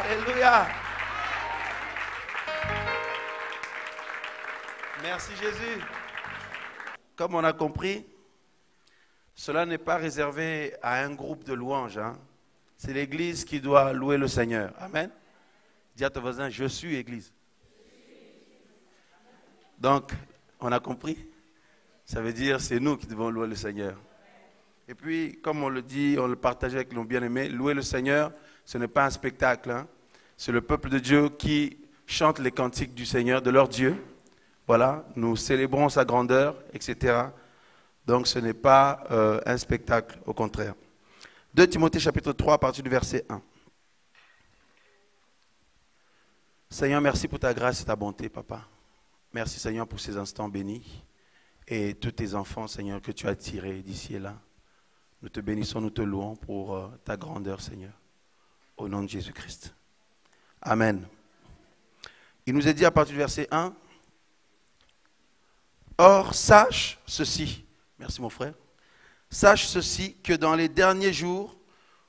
Alléluia. Merci Jésus. Comme on a compris, cela n'est pas réservé à un groupe de louanges. Hein. C'est l'Église qui doit louer le Seigneur. Amen. Dis à ton voisin, je suis Église. Donc, on a compris. Ça veut dire c'est nous qui devons louer le Seigneur. Et puis, comme on le dit, on le partage avec nos bien-aimés, louer le Seigneur, ce n'est pas un spectacle. Hein. C'est le peuple de Dieu qui chante les cantiques du Seigneur, de leur Dieu. Voilà, nous célébrons sa grandeur, etc. Donc, ce n'est pas un spectacle, au contraire. 2 Timothée chapitre 3, à partir du verset 1. Seigneur, merci pour ta grâce et ta bonté, Papa. Merci, Seigneur, pour ces instants bénis. Et tous tes enfants, Seigneur, que tu as tirés d'ici et là. Nous te bénissons, nous te louons pour ta grandeur, Seigneur. Au nom de Jésus-Christ. Amen. Il nous est dit à partir du verset 1. Or, sache ceci. Merci, mon frère. Sache ceci, que dans les derniers jours,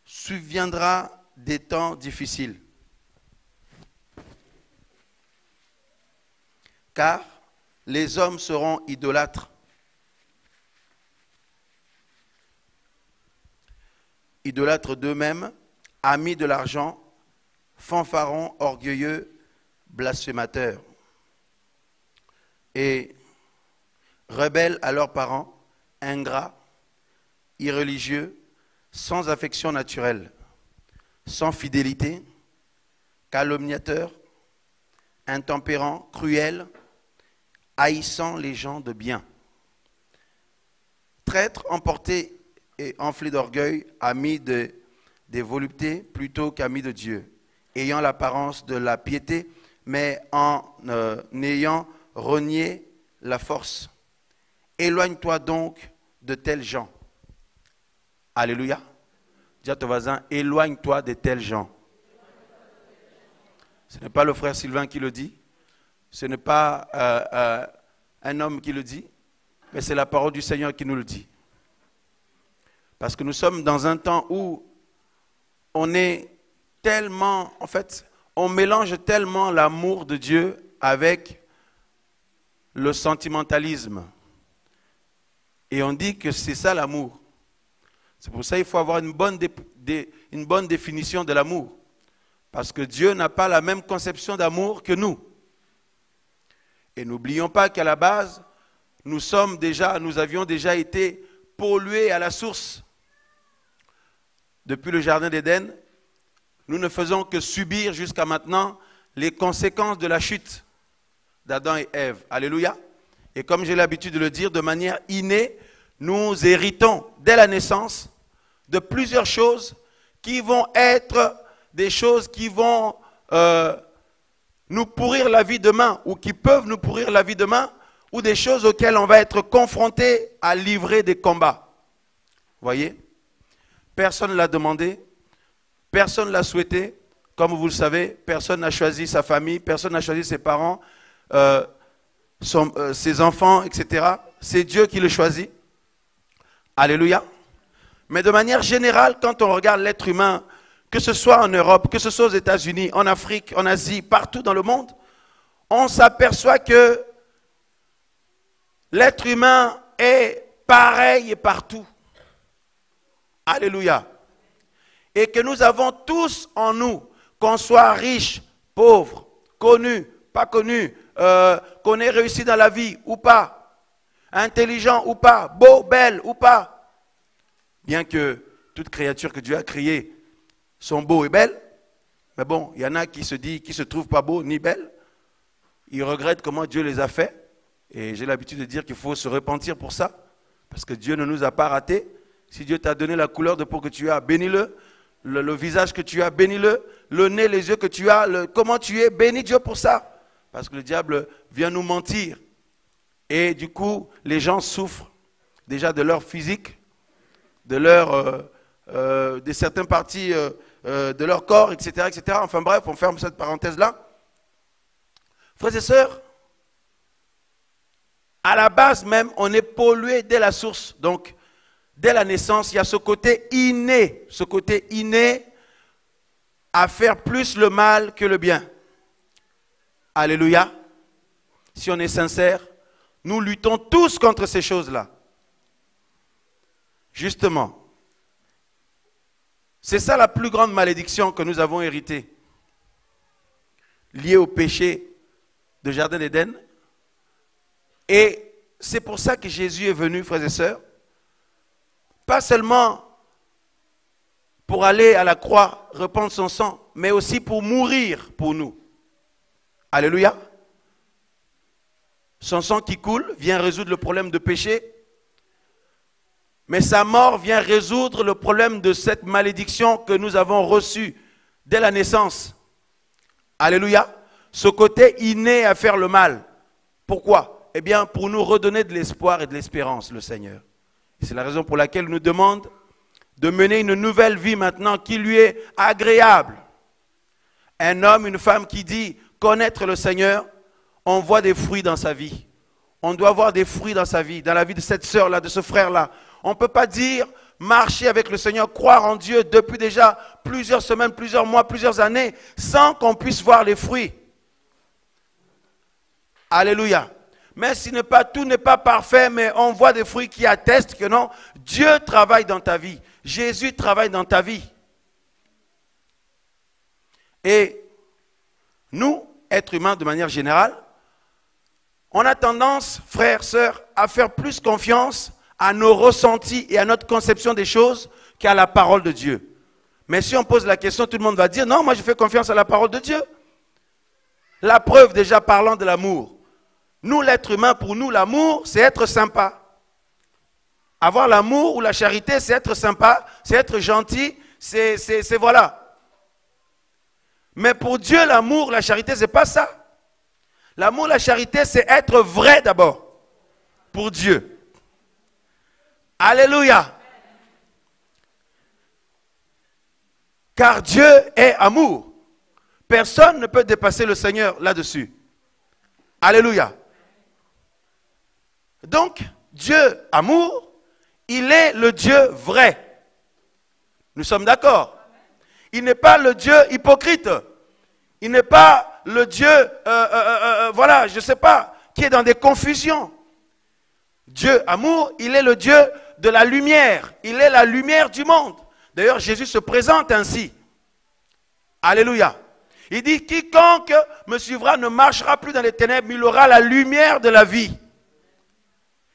surviendra des temps difficiles. Car les hommes seront idolâtres. Idolâtres d'eux-mêmes, amis de l'argent, fanfarons, orgueilleux, blasphémateurs. Et rebelles à leurs parents, ingrats, irréligieux, sans affection naturelle, sans fidélité, calomniateurs, intempérants, cruels, haïssant les gens de bien. Traîtres, emportés et enflés d'orgueil, amis des voluptés plutôt qu'amis de Dieu, ayant l'apparence de la piété, mais en ayant renié la force. Éloigne-toi donc de tels gens. Alléluia. Dis à ton voisin, éloigne-toi de tels gens. Ce n'est pas le frère Sylvain qui le dit. Ce n'est pas un homme qui le dit. Mais c'est la parole du Seigneur qui nous le dit. Parce que nous sommes dans un temps où on est tellement, en fait, on mélange tellement l'amour de Dieu avec le sentimentalisme. Et on dit que c'est ça l'amour. C'est pour ça qu'il faut avoir une bonne définition de l'amour. Parce que Dieu n'a pas la même conception d'amour que nous. Et n'oublions pas qu'à la base, nous avions déjà été pollués à la source. Depuis le jardin d'Éden, nous ne faisons que subir jusqu'à maintenant les conséquences de la chute d'Adam et Ève. Alléluia. Et comme j'ai l'habitude de le dire, de manière innée, nous héritons dès la naissance de plusieurs choses qui vont être des choses qui vont nous pourrir la vie demain ou qui peuvent nous pourrir la vie demain ou des choses auxquelles on va être confronté à livrer des combats. Voyez? Personne ne l'a demandé, personne ne l'a souhaité. Comme vous le savez, personne n'a choisi sa famille, personne n'a choisi ses parents, ses enfants, etc. C'est Dieu qui le choisit. Alléluia. Mais de manière générale, quand on regarde l'être humain, que ce soit en Europe, que ce soit aux États-Unis, en Afrique, en Asie, partout dans le monde, on s'aperçoit que l'être humain est pareil partout. Alléluia. Et que nous avons tous en nous, qu'on soit riche, pauvre, connu, pas connu, qu'on ait réussi dans la vie ou pas, intelligent ou pas, beau, belle ou pas. Bien que toute créature que Dieu a créée sont beaux et belles, mais bon, il y en a qui se trouvent pas beaux ni belles. Ils regrettent comment Dieu les a faits. Et j'ai l'habitude de dire qu'il faut se repentir pour ça. Parce que Dieu ne nous a pas ratés. Si Dieu t'a donné la couleur de peau que tu as, bénis-le. Le visage que tu as, bénis-le. Le nez, les yeux que tu as, comment tu es, bénis Dieu pour ça. Parce que le diable vient nous mentir. Et du coup, les gens souffrent déjà de leur physique, de certaines parties de leur corps, etc., etc. Enfin bref, on ferme cette parenthèse-là. Frères et sœurs, à la base même, on est pollué dès la source. Donc, dès la naissance, il y a ce côté inné à faire plus le mal que le bien. Alléluia. Si on est sincère, nous luttons tous contre ces choses-là. Justement, c'est ça la plus grande malédiction que nous avons héritée, liée au péché de Jardin d'Éden. Et c'est pour ça que Jésus est venu, frères et sœurs, pas seulement pour aller à la croix, répandre son sang, mais aussi pour mourir pour nous. Alléluia. Son sang qui coule vient résoudre le problème de péché, mais sa mort vient résoudre le problème de cette malédiction que nous avons reçue dès la naissance. Alléluia. Ce côté inné à faire le mal. Pourquoi? Eh bien, pour nous redonner de l'espoir et de l'espérance, le Seigneur. C'est la raison pour laquelle il nous demande de mener une nouvelle vie maintenant qui lui est agréable. Un homme, une femme qui dit connaître le Seigneur, on voit des fruits dans sa vie. On doit voir des fruits dans sa vie, dans la vie de cette sœur-là, de ce frère-là. On ne peut pas dire marcher avec le Seigneur, croire en Dieu depuis déjà plusieurs semaines, plusieurs mois, plusieurs années, sans qu'on puisse voir les fruits. Alléluia. Mais tout n'est pas parfait, mais on voit des fruits qui attestent que non, Dieu travaille dans ta vie. Jésus travaille dans ta vie. Et nous, êtres humains de manière générale, on a tendance, frères, sœurs, à faire plus confiance à nos ressentis et à notre conception des choses qu'à la parole de Dieu. Mais si on pose la question, tout le monde va dire, non, moi je fais confiance à la parole de Dieu. La preuve déjà parlant de l'amour. Nous, l'être humain, pour nous, l'amour, c'est être sympa. Avoir l'amour ou la charité, c'est être sympa, c'est être gentil, c'est voilà. Mais pour Dieu, l'amour, la charité, c'est pas ça. L'amour, la charité, c'est être vrai d'abord. Pour Dieu. Alléluia. Car Dieu est amour. Personne ne peut dépasser le Seigneur là-dessus. Alléluia. Donc, Dieu, amour, il est le Dieu vrai. Nous sommes d'accord. Il n'est pas le Dieu hypocrite. Il n'est pas le Dieu, voilà, je ne sais pas, qui est dans des confusions. Dieu, amour, il est le Dieu de la lumière. Il est la lumière du monde. D'ailleurs, Jésus se présente ainsi. Alléluia. Il dit, quiconque me suivra ne marchera plus dans les ténèbres, mais il aura la lumière de la vie.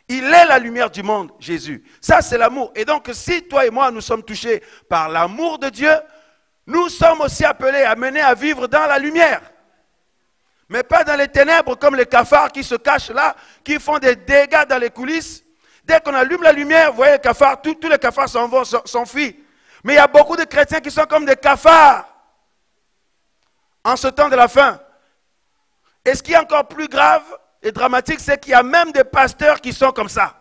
Il est la lumière du monde, Jésus. Ça, c'est l'amour. Et donc, si toi et moi, nous sommes touchés par l'amour de Dieu, nous sommes aussi appelés à mener à vivre dans la lumière. Mais pas dans les ténèbres comme les cafards qui se cachent là, qui font des dégâts dans les coulisses. Dès qu'on allume la lumière, vous voyez les cafards, tous les cafards s'en vont, s'enfuient. Mais il y a beaucoup de chrétiens qui sont comme des cafards en ce temps de la fin. Et ce qui est encore plus grave et dramatique, c'est qu'il y a même des pasteurs qui sont comme ça.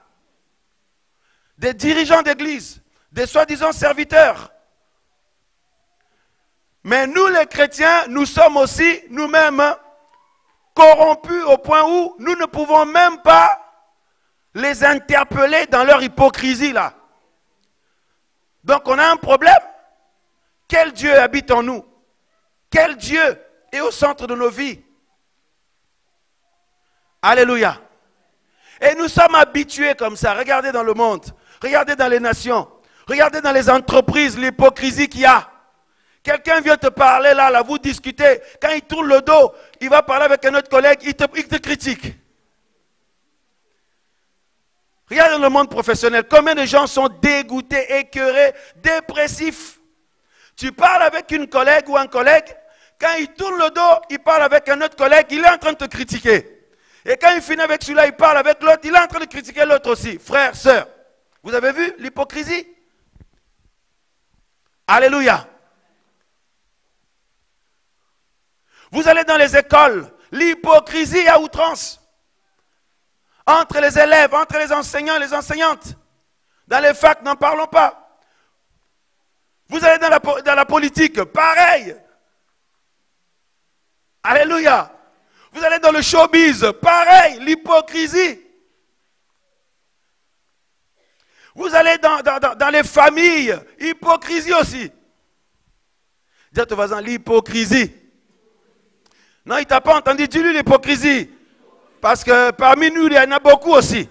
Des dirigeants d'église, des soi-disant serviteurs. Mais nous les chrétiens, nous sommes aussi nous-mêmes corrompus au point où nous ne pouvons même pas les interpeller dans leur hypocrisie là. Donc on a un problème. Quel Dieu habite en nous? Quel Dieu est au centre de nos vies? Alléluia. Et nous sommes habitués comme ça. Regardez dans le monde. Regardez dans les nations. Regardez dans les entreprises l'hypocrisie qu'il y a. Quelqu'un vient te parler là, vous discutez. Quand il tourne le dos, il va parler avec un autre collègue, il te critique. Regardez dans le monde professionnel. Combien de gens sont dégoûtés, écœurés, dépressifs. Tu parles avec une collègue ou un collègue, quand il tourne le dos, il parle avec un autre collègue, il est en train de te critiquer. Et quand il finit avec celui-là, il parle avec l'autre, il est en train de critiquer l'autre aussi. Frères, sœurs, vous avez vu l'hypocrisie? Alléluia. Vous allez dans les écoles, l'hypocrisie à outrance. Entre les élèves, entre les enseignants et les enseignantes. Dans les facs, n'en parlons pas. Vous allez dans la politique, pareil. Alléluia. Vous allez dans le showbiz, pareil, l'hypocrisie. Vous allez dans les familles, hypocrisie aussi. Dis à ton voisin, l'hypocrisie. Non, il ne t'a pas entendu, dis-lui l'hypocrisie. Parce que parmi nous, il y en a beaucoup aussi.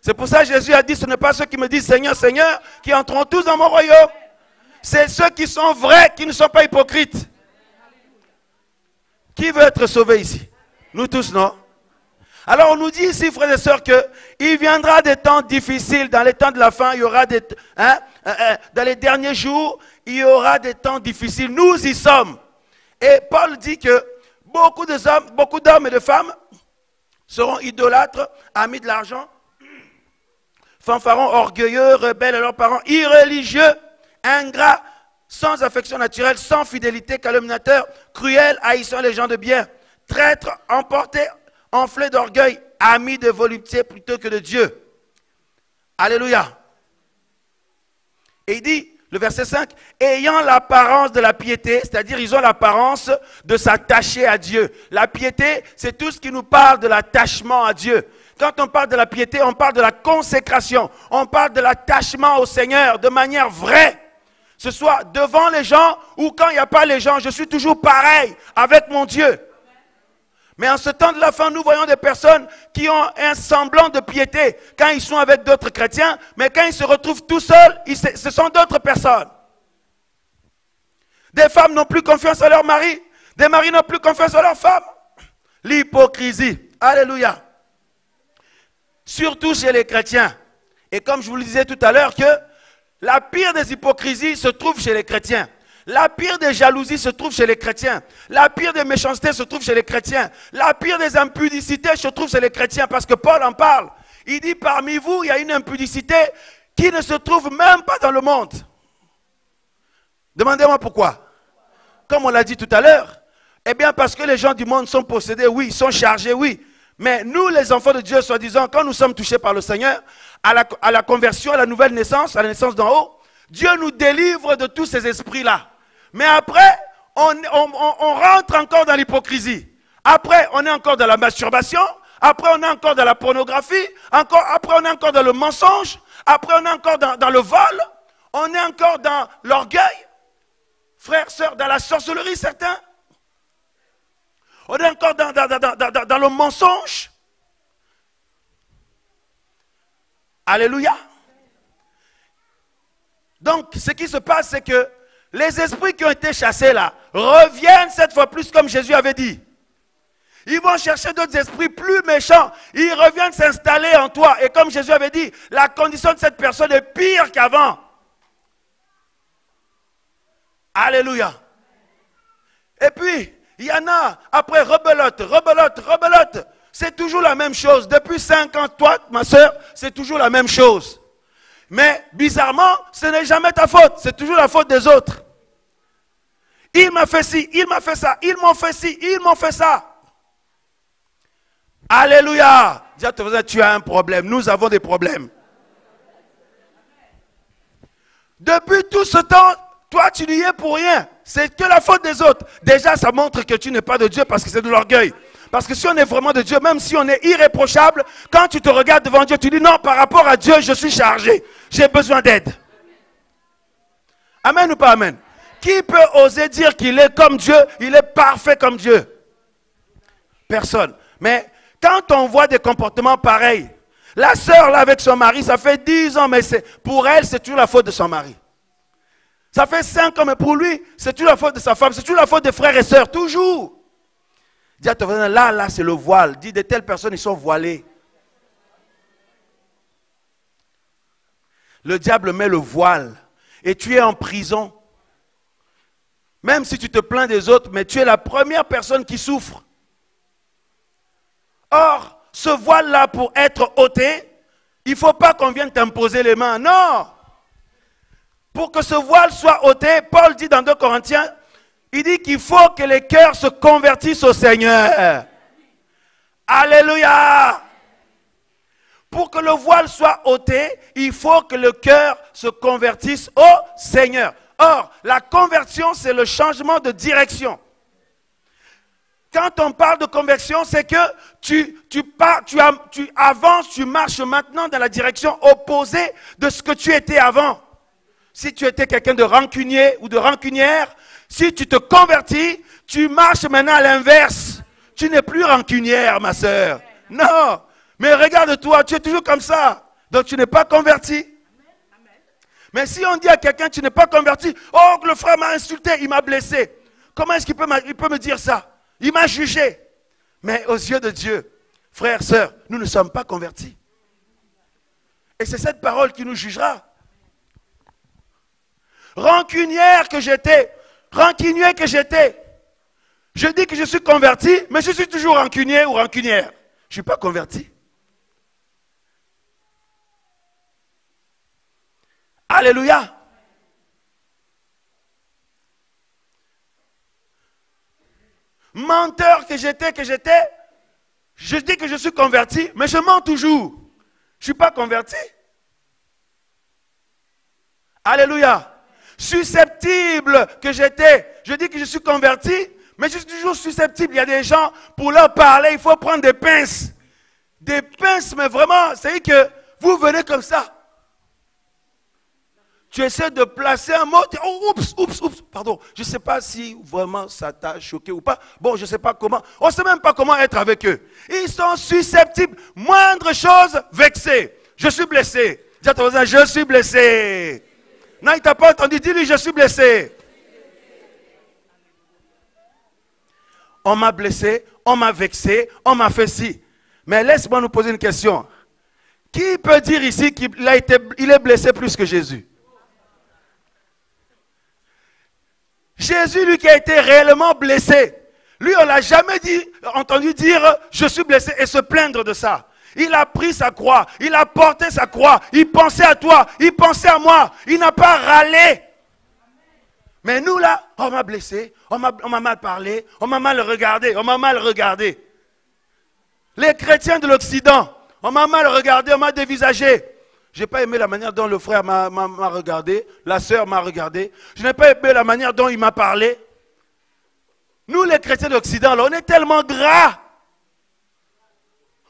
C'est pour ça que Jésus a dit, ce n'est pas ceux qui me disent Seigneur, Seigneur, qui entreront tous dans mon royaume. C'est ceux qui sont vrais, qui ne sont pas hypocrites. Qui veut être sauvé ici? Nous tous, non? Alors on nous dit ici, frères et sœurs, qu'il viendra des temps difficiles. Dans les temps de la fin, il y aura des... dans les derniers jours, il y aura des temps difficiles. Nous y sommes. Et Paul dit que beaucoup d'hommes et de femmes seront idolâtres, amis de l'argent, fanfarons, orgueilleux, rebelles à leurs parents, irréligieux, ingrats, sans affection naturelle, sans fidélité, calomniateurs, cruels, haïssant les gens de bien, traîtres, emportés, enflés d'orgueil, amis de volupté plutôt que de Dieu. Alléluia. Et il dit, le verset 5, ayant l'apparence de la piété, c'est-à-dire ils ont l'apparence de s'attacher à Dieu. La piété, c'est tout ce qui nous parle de l'attachement à Dieu. Quand on parle de la piété, on parle de la consécration, on parle de l'attachement au Seigneur de manière vraie. Ce soit devant les gens ou quand il n'y a pas les gens, je suis toujours pareil avec mon Dieu. Mais en ce temps de la fin, nous voyons des personnes qui ont un semblant de piété quand ils sont avec d'autres chrétiens, mais quand ils se retrouvent tout seuls, ce sont d'autres personnes. Des femmes n'ont plus confiance en leur mari, des maris n'ont plus confiance en leurs femmes. L'hypocrisie. Alléluia. Surtout chez les chrétiens. Et comme je vous le disais tout à l'heure, que la pire des hypocrisies se trouve chez les chrétiens. La pire des jalousies se trouve chez les chrétiens. La pire des méchancetés se trouve chez les chrétiens. La pire des impudicités se trouve chez les chrétiens. Parce que Paul en parle. Il dit, parmi vous, il y a une impudicité qui ne se trouve même pas dans le monde. Demandez-moi pourquoi. Comme on l'a dit tout à l'heure. Eh bien, parce que les gens du monde sont possédés, oui, sont chargés, oui. Mais nous, les enfants de Dieu, soi-disant, quand nous sommes touchés par le Seigneur, à la conversion, à la nouvelle naissance, à la naissance d'en haut, Dieu nous délivre de tous ces esprits-là. Mais après, on rentre encore dans l'hypocrisie. Après, on est encore dans la masturbation. Après, on est encore dans la pornographie. Après, on est encore dans le mensonge. Après, on est encore dans le vol. On est encore dans l'orgueil. Frères, sœurs, dans la sorcellerie, certains. On est encore dans le mensonge. Alléluia. Donc, ce qui se passe, c'est que les esprits qui ont été chassés là reviennent cette fois plus comme Jésus avait dit. Ils vont chercher d'autres esprits plus méchants. Ils reviennent s'installer en toi. Et comme Jésus avait dit, la condition de cette personne est pire qu'avant. Alléluia. Et puis, il y en a, après, rebelote. C'est toujours la même chose. Depuis 5 ans, toi, ma soeur, c'est toujours la même chose. Mais, bizarrement, ce n'est jamais ta faute. C'est toujours la faute des autres. Il m'a fait ci, il m'a fait ça, ils m'ont fait ci, ils m'ont fait ça. Alléluia. Dis à ton voisin, tu as un problème. Nous avons des problèmes. Depuis tout ce temps, toi, tu n'y es pour rien. C'est que la faute des autres. Déjà, ça montre que tu n'es pas de Dieu parce que c'est de l'orgueil. Parce que si on est vraiment de Dieu, même si on est irréprochable, quand tu te regardes devant Dieu, tu dis non, par rapport à Dieu, je suis chargé. J'ai besoin d'aide. Amen ou pas amen? Qui peut oser dire qu'il est comme Dieu, il est parfait comme Dieu? Personne. Mais quand on voit des comportements pareils, la sœur là avec son mari, ça fait 10 ans, mais pour elle, c'est toujours la faute de son mari. Ça fait 5 ans, mais pour lui, c'est toujours la faute de sa femme, c'est toujours la faute des frères et sœurs, toujours. Dis à ton voisin, là, c'est le voile. Dis, de telles personnes, ils sont voilés. Le diable met le voile et tu es en prison. Même si tu te plains des autres, mais tu es la première personne qui souffre. Or, ce voile-là, pour être ôté, il ne faut pas qu'on vienne t'imposer les mains. Non! Pour que ce voile soit ôté, Paul dit dans 2 Corinthiens, il dit qu'il faut que les cœurs se convertissent au Seigneur. Alléluia! Pour que le voile soit ôté, il faut que le cœur se convertisse au Seigneur. Or, la conversion, c'est le changement de direction. Quand on parle de conversion, c'est que tu avances, tu marches maintenant dans la direction opposée de ce que tu étais avant. si tu étais quelqu'un de rancunier ou de rancunière, si tu te convertis, tu marches maintenant à l'inverse. Tu n'es plus rancunière, ma soeur. Non. Mais regarde-toi, tu es toujours comme ça. Donc tu n'es pas converti. Mais si on dit à quelqu'un, tu n'es pas converti, oh, le frère m'a insulté, il m'a blessé. Comment est-ce qu'il peut me dire ça? Il m'a jugé. Mais aux yeux de Dieu, frères, sœurs, nous ne sommes pas convertis. Et c'est cette parole qui nous jugera. Rancunière que j'étais, rancunier que j'étais. Je dis que je suis converti, mais je suis toujours rancunier ou rancunière. Je ne suis pas converti. Alléluia. Menteur que j'étais, je dis que je suis converti, mais je mens toujours. Je ne suis pas converti. Alléluia. Susceptible que j'étais, je dis que je suis converti, mais je suis toujours susceptible. Il y a des gens, pour leur parler, il faut prendre des pinces. Des pinces, mais vraiment, c'est que vous venez comme ça. Tu essaies de placer un mot, tu dis, oh, oups, pardon. Je ne sais pas si vraiment ça t'a choqué ou pas. Bon, je ne sais pas comment. On ne sait même pas comment être avec eux. Ils sont susceptibles. Moindre chose, vexés. Je suis blessé. Dis à ton voisin, je suis blessé. Non, il ne t'a pas entendu. Dis-lui, je suis blessé. On m'a blessé, on m'a vexé, on m'a fait ci. Mais laisse-moi nous poser une question. Qui peut dire ici qu'il est blessé plus que Jésus? Jésus, lui qui a été réellement blessé, lui on ne l'a jamais entendu dire je suis blessé et se plaindre de ça. Il a pris sa croix, il a porté sa croix, il pensait à toi, il pensait à moi, il n'a pas râlé. Mais nous là, on m'a blessé, on m'a mal parlé, on m'a mal regardé, Les chrétiens de l'Occident, on m'a mal regardé, on m'a dévisagé. Je n'ai pas aimé la manière dont le frère m'a regardé, la sœur m'a regardé. Je n'ai pas aimé la manière dont il m'a parlé. Nous, les chrétiens d'Occident, on est tellement gras.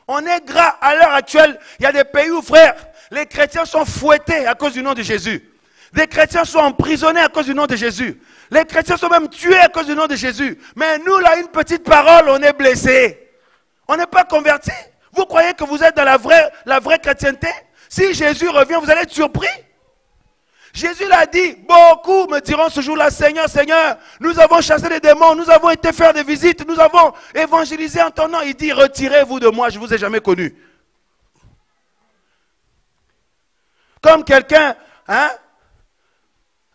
On est gras. À l'heure actuelle, il y a des pays où, frère, les chrétiens sont fouettés à cause du nom de Jésus. Les chrétiens sont emprisonnés à cause du nom de Jésus. Les chrétiens sont même tués à cause du nom de Jésus. Mais nous, là, une petite parole, on est blessés. On n'est pas convertis. Vous croyez que vous êtes dans la vraie chrétienté? Si Jésus revient, vous allez être surpris. Jésus l'a dit, beaucoup me diront ce jour-là, Seigneur, Seigneur, nous avons chassé les démons, nous avons été faire des visites, nous avons évangélisé en ton nom. Il dit, retirez-vous de moi, je ne vous ai jamais connu. Comme quelqu'un,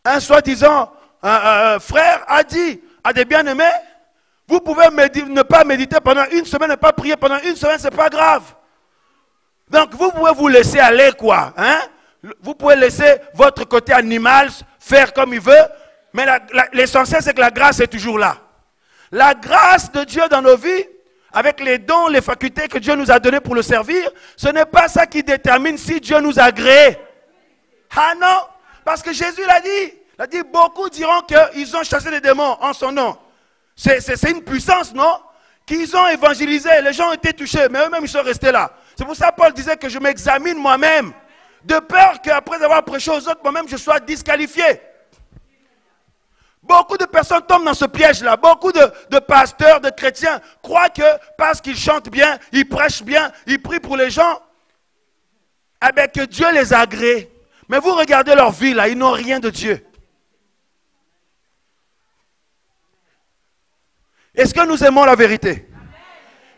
un soi-disant frère a dit à des bien-aimés, vous pouvez ne pas méditer pendant une semaine, ne pas prier pendant une semaine, ce n'est pas grave. Donc, vous pouvez vous laisser aller, quoi. Vous pouvez laisser votre côté animal faire comme il veut. Mais l'essentiel, c'est que la grâce est toujours là. La grâce de Dieu dans nos vies, avec les dons, les facultés que Dieu nous a données pour le servir, ce n'est pas ça qui détermine si Dieu nous a créés. Ah non, parce que Jésus l'a dit. Il a dit, beaucoup diront qu'ils ont chassé les démons en son nom. C'est une puissance, non? Qu'ils ont évangélisé, les gens ont été touchés, mais eux-mêmes ils sont restés là. C'est pour ça que Paul disait que je m'examine moi-même, de peur qu'après avoir prêché aux autres, moi-même je sois disqualifié. Beaucoup de personnes tombent dans ce piège-là. Beaucoup de pasteurs, de chrétiens croient que parce qu'ils chantent bien, ils prêchent bien, ils prient pour les gens, eh bien que Dieu les a agréés. Mais vous regardez leur vie là, ils n'ont rien de Dieu. Est-ce que nous aimons la vérité?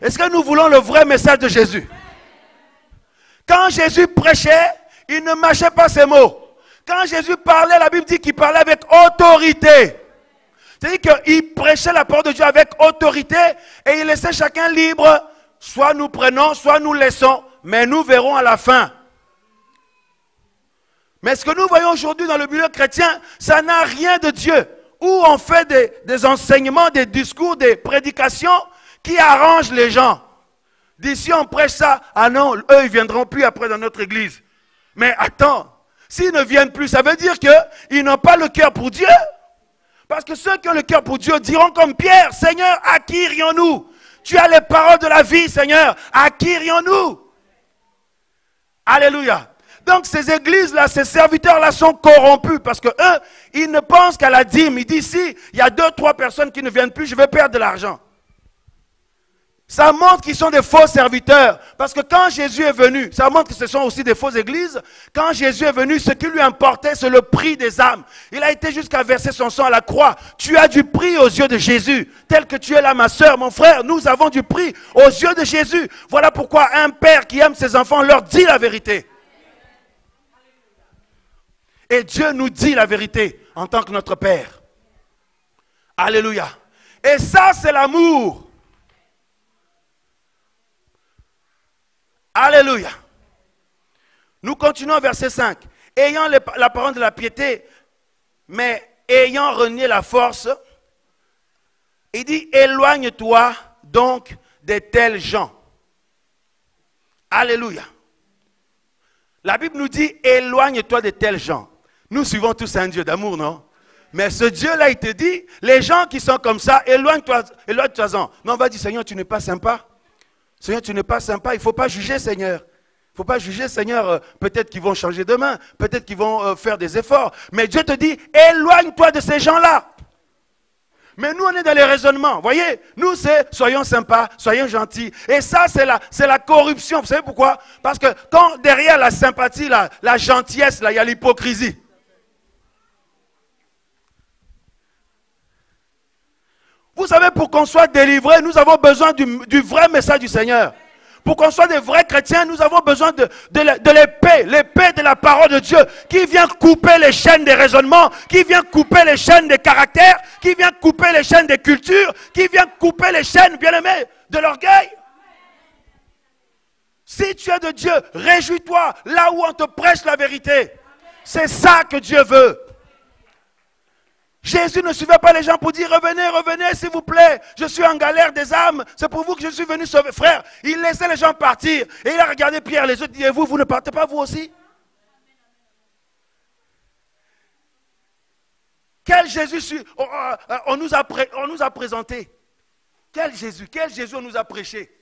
Est-ce que nous voulons le vrai message de Jésus? Quand Jésus prêchait, il ne mâchait pas ses mots. Quand Jésus parlait, la Bible dit qu'il parlait avec autorité. C'est-à-dire qu'il prêchait la parole de Dieu avec autorité et il laissait chacun libre. Soit nous prenons, soit nous laissons, mais nous verrons à la fin. Mais ce que nous voyons aujourd'hui dans le milieu chrétien, ça n'a rien de Dieu. Où on fait des enseignements, des discours, des prédications qui arrangent les gens. D'ici on prêche ça, ah non, eux ils ne viendront plus après dans notre église. Mais attends, s'ils ne viennent plus, ça veut dire qu'ils n'ont pas le cœur pour Dieu. Parce que ceux qui ont le cœur pour Dieu diront comme Pierre, Seigneur, à qui irions-nous? Tu as les paroles de la vie, Seigneur, à qui irions-nous? Alléluia. Donc ces églises-là, ces serviteurs-là sont corrompus parce que eux, ils ne pensent qu'à la dîme. Ils disent, si il y a 2, 3 personnes qui ne viennent plus, je vais perdre de l'argent. Ça montre qu'ils sont des faux serviteurs. Parce que quand Jésus est venu, ça montre que ce sont aussi des fausses églises. Quand Jésus est venu, ce qui lui importait, c'est le prix des âmes. Il a été jusqu'à verser son sang à la croix. Tu as du prix aux yeux de Jésus. Tel que tu es là, ma soeur, mon frère, nous avons du prix aux yeux de Jésus. Voilà pourquoi un père qui aime ses enfants leur dit la vérité. Et Dieu nous dit la vérité en tant que notre Père. Alléluia. Et ça, c'est l'amour. Alléluia. Nous continuons verset 5. Ayant la parole de la piété, mais ayant renié la force, il dit, éloigne-toi donc de tels gens. Alléluia. La Bible nous dit, éloigne-toi de tels gens. Nous suivons tous un Dieu d'amour, non? Mais ce Dieu-là, il te dit, les gens qui sont comme ça, éloigne-toi-en. Mais on va dire, Seigneur, tu n'es pas sympa. Seigneur, tu n'es pas sympa, il ne faut pas juger, Seigneur. Il ne faut pas juger, Seigneur. Peut-être qu'ils vont changer demain, peut-être qu'ils vont faire des efforts. Mais Dieu te dit, éloigne-toi de ces gens-là. Mais nous, on est dans les raisonnements. Voyez, nous, c'est soyons sympas, soyons gentils. Et ça, c'est la corruption. Vous savez pourquoi? Parce que quand derrière la sympathie, la gentillesse, là, il y a l'hypocrisie. Vous savez, pour qu'on soit délivré, nous avons besoin du vrai message du Seigneur. Pour qu'on soit des vrais chrétiens, nous avons besoin de l'épée de la parole de Dieu, qui vient couper les chaînes des raisonnements, qui vient couper les chaînes des caractères, qui vient couper les chaînes des cultures, qui vient couper les chaînes, bien-aimés, de l'orgueil. Si tu es de Dieu, réjouis-toi là où on te prêche la vérité. C'est ça que Dieu veut. Jésus ne suivait pas les gens pour dire, revenez, revenez s'il vous plaît, je suis en galère des âmes, c'est pour vous que je suis venu sauver. Frère, il laissait les gens partir et il a regardé Pierre, les autres, et vous ne partez pas vous aussi? Quel Jésus on nous a présenté? Quel Jésus on nous a prêché?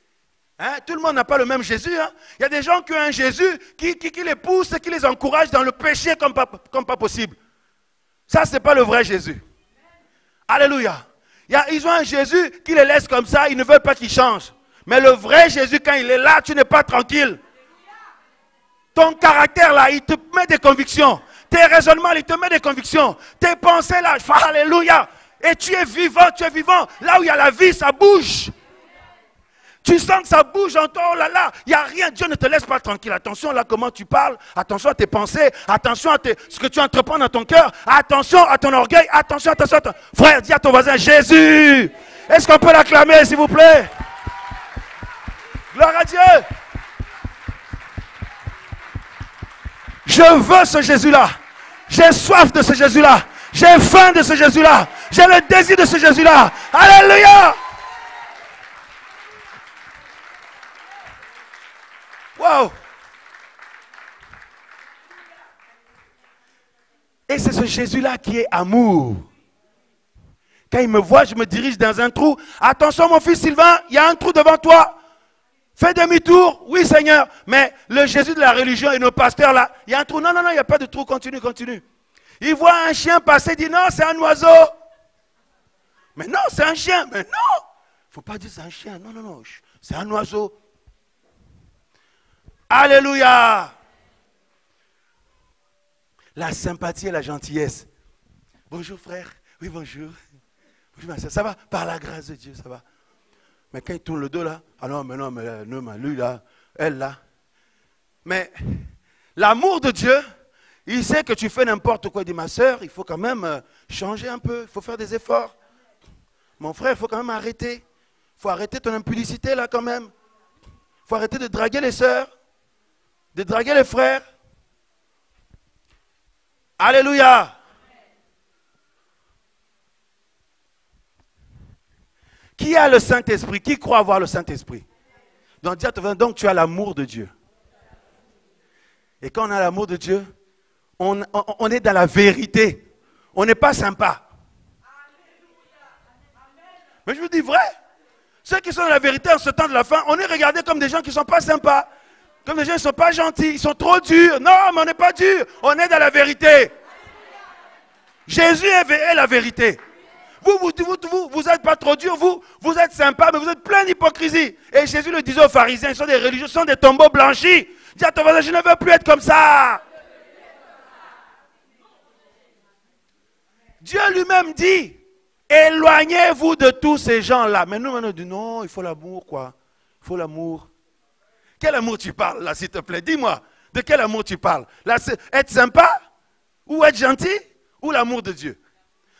Hein? Tout le monde n'a pas le même Jésus. Hein? Il y a des gens qui ont un Jésus qui les pousse, qui les encourage dans le péché comme pas possible. Ça, ce n'est pas le vrai Jésus. Alléluia. Ils ont un Jésus qui les laisse comme ça, ils ne veulent pas qu'ils changent. Mais le vrai Jésus, quand il est là, tu n'es pas tranquille. Ton caractère là, il te met des convictions. Tes raisonnements, il te met des convictions. Tes pensées là, alléluia. Et tu es vivant, tu es vivant. Là où il y a la vie, ça bouge. Tu sens que ça bouge en toi, oh là là, il n'y a rien, Dieu ne te laisse pas tranquille. Attention là comment tu parles, attention à tes pensées, attention à ce que tu entreprends dans ton cœur, attention à ton orgueil, attention. Frère, dis à ton voisin, Jésus, est-ce qu'on peut l'acclamer s'il vous plaît? Gloire à Dieu. Je veux ce Jésus-là, j'ai soif de ce Jésus-là, j'ai faim de ce Jésus-là, j'ai le désir de ce Jésus-là. Alléluia. Wow. Et c'est ce Jésus-là qui est amour. Quand il me voit, je me dirige dans un trou. Attention mon fils Sylvain, il y a un trou devant toi. Fais demi-tour. Oui Seigneur. Mais le Jésus de la religion et nos pasteurs là, il y a un trou. Non, il n'y a pas de trou. Continue. Il voit un chien passer, il dit non, c'est un oiseau. Mais non, c'est un chien. Mais non. Il ne faut pas dire c'est un chien. Non. C'est un oiseau. Alléluia. La sympathie et la gentillesse. Bonjour frère. Oui, bonjour. Bonjour, ça va? Par la grâce de Dieu, ça va. Mais quand il tourne le dos là, ah non, mais lui là, elle là. Mais l'amour de Dieu, il sait que tu fais n'importe quoi. Il dit, ma soeur, il faut quand même changer un peu, il faut faire des efforts. Mon frère, il faut quand même arrêter. Il faut arrêter ton impudicité là quand même. Il faut arrêter de draguer les sœurs. De draguer les frères. Alléluia. Qui a le Saint-Esprit? Qui croit avoir le Saint-Esprit? Donc tu as l'amour de Dieu. Et quand on a l'amour de Dieu, on est dans la vérité. On n'est pas sympa. Mais je vous dis vrai. Ceux qui sont dans la vérité en ce temps de la fin, on est regardés comme des gens qui ne sont pas sympas. Comme les gens ne sont pas gentils, ils sont trop durs. Non, mais on n'est pas durs, on est dans la vérité. Jésus est la vérité. Vous n'êtes pas trop dur, vous êtes sympa, mais vous êtes plein d'hypocrisie. Et Jésus le disait aux pharisiens, ils sont des religieux, ils sont des tombeaux blanchis. Dis à ton voisin, je ne veux plus être comme ça. Dieu lui-même dit, éloignez-vous de tous ces gens-là. Mais nous, on dit, non, il faut l'amour, quoi. Il faut l'amour. Quel amour tu parles, là, s'il te plaît? Dis-moi, de quel amour tu parles? Là, être sympa? Ou être gentil? Ou l'amour de Dieu?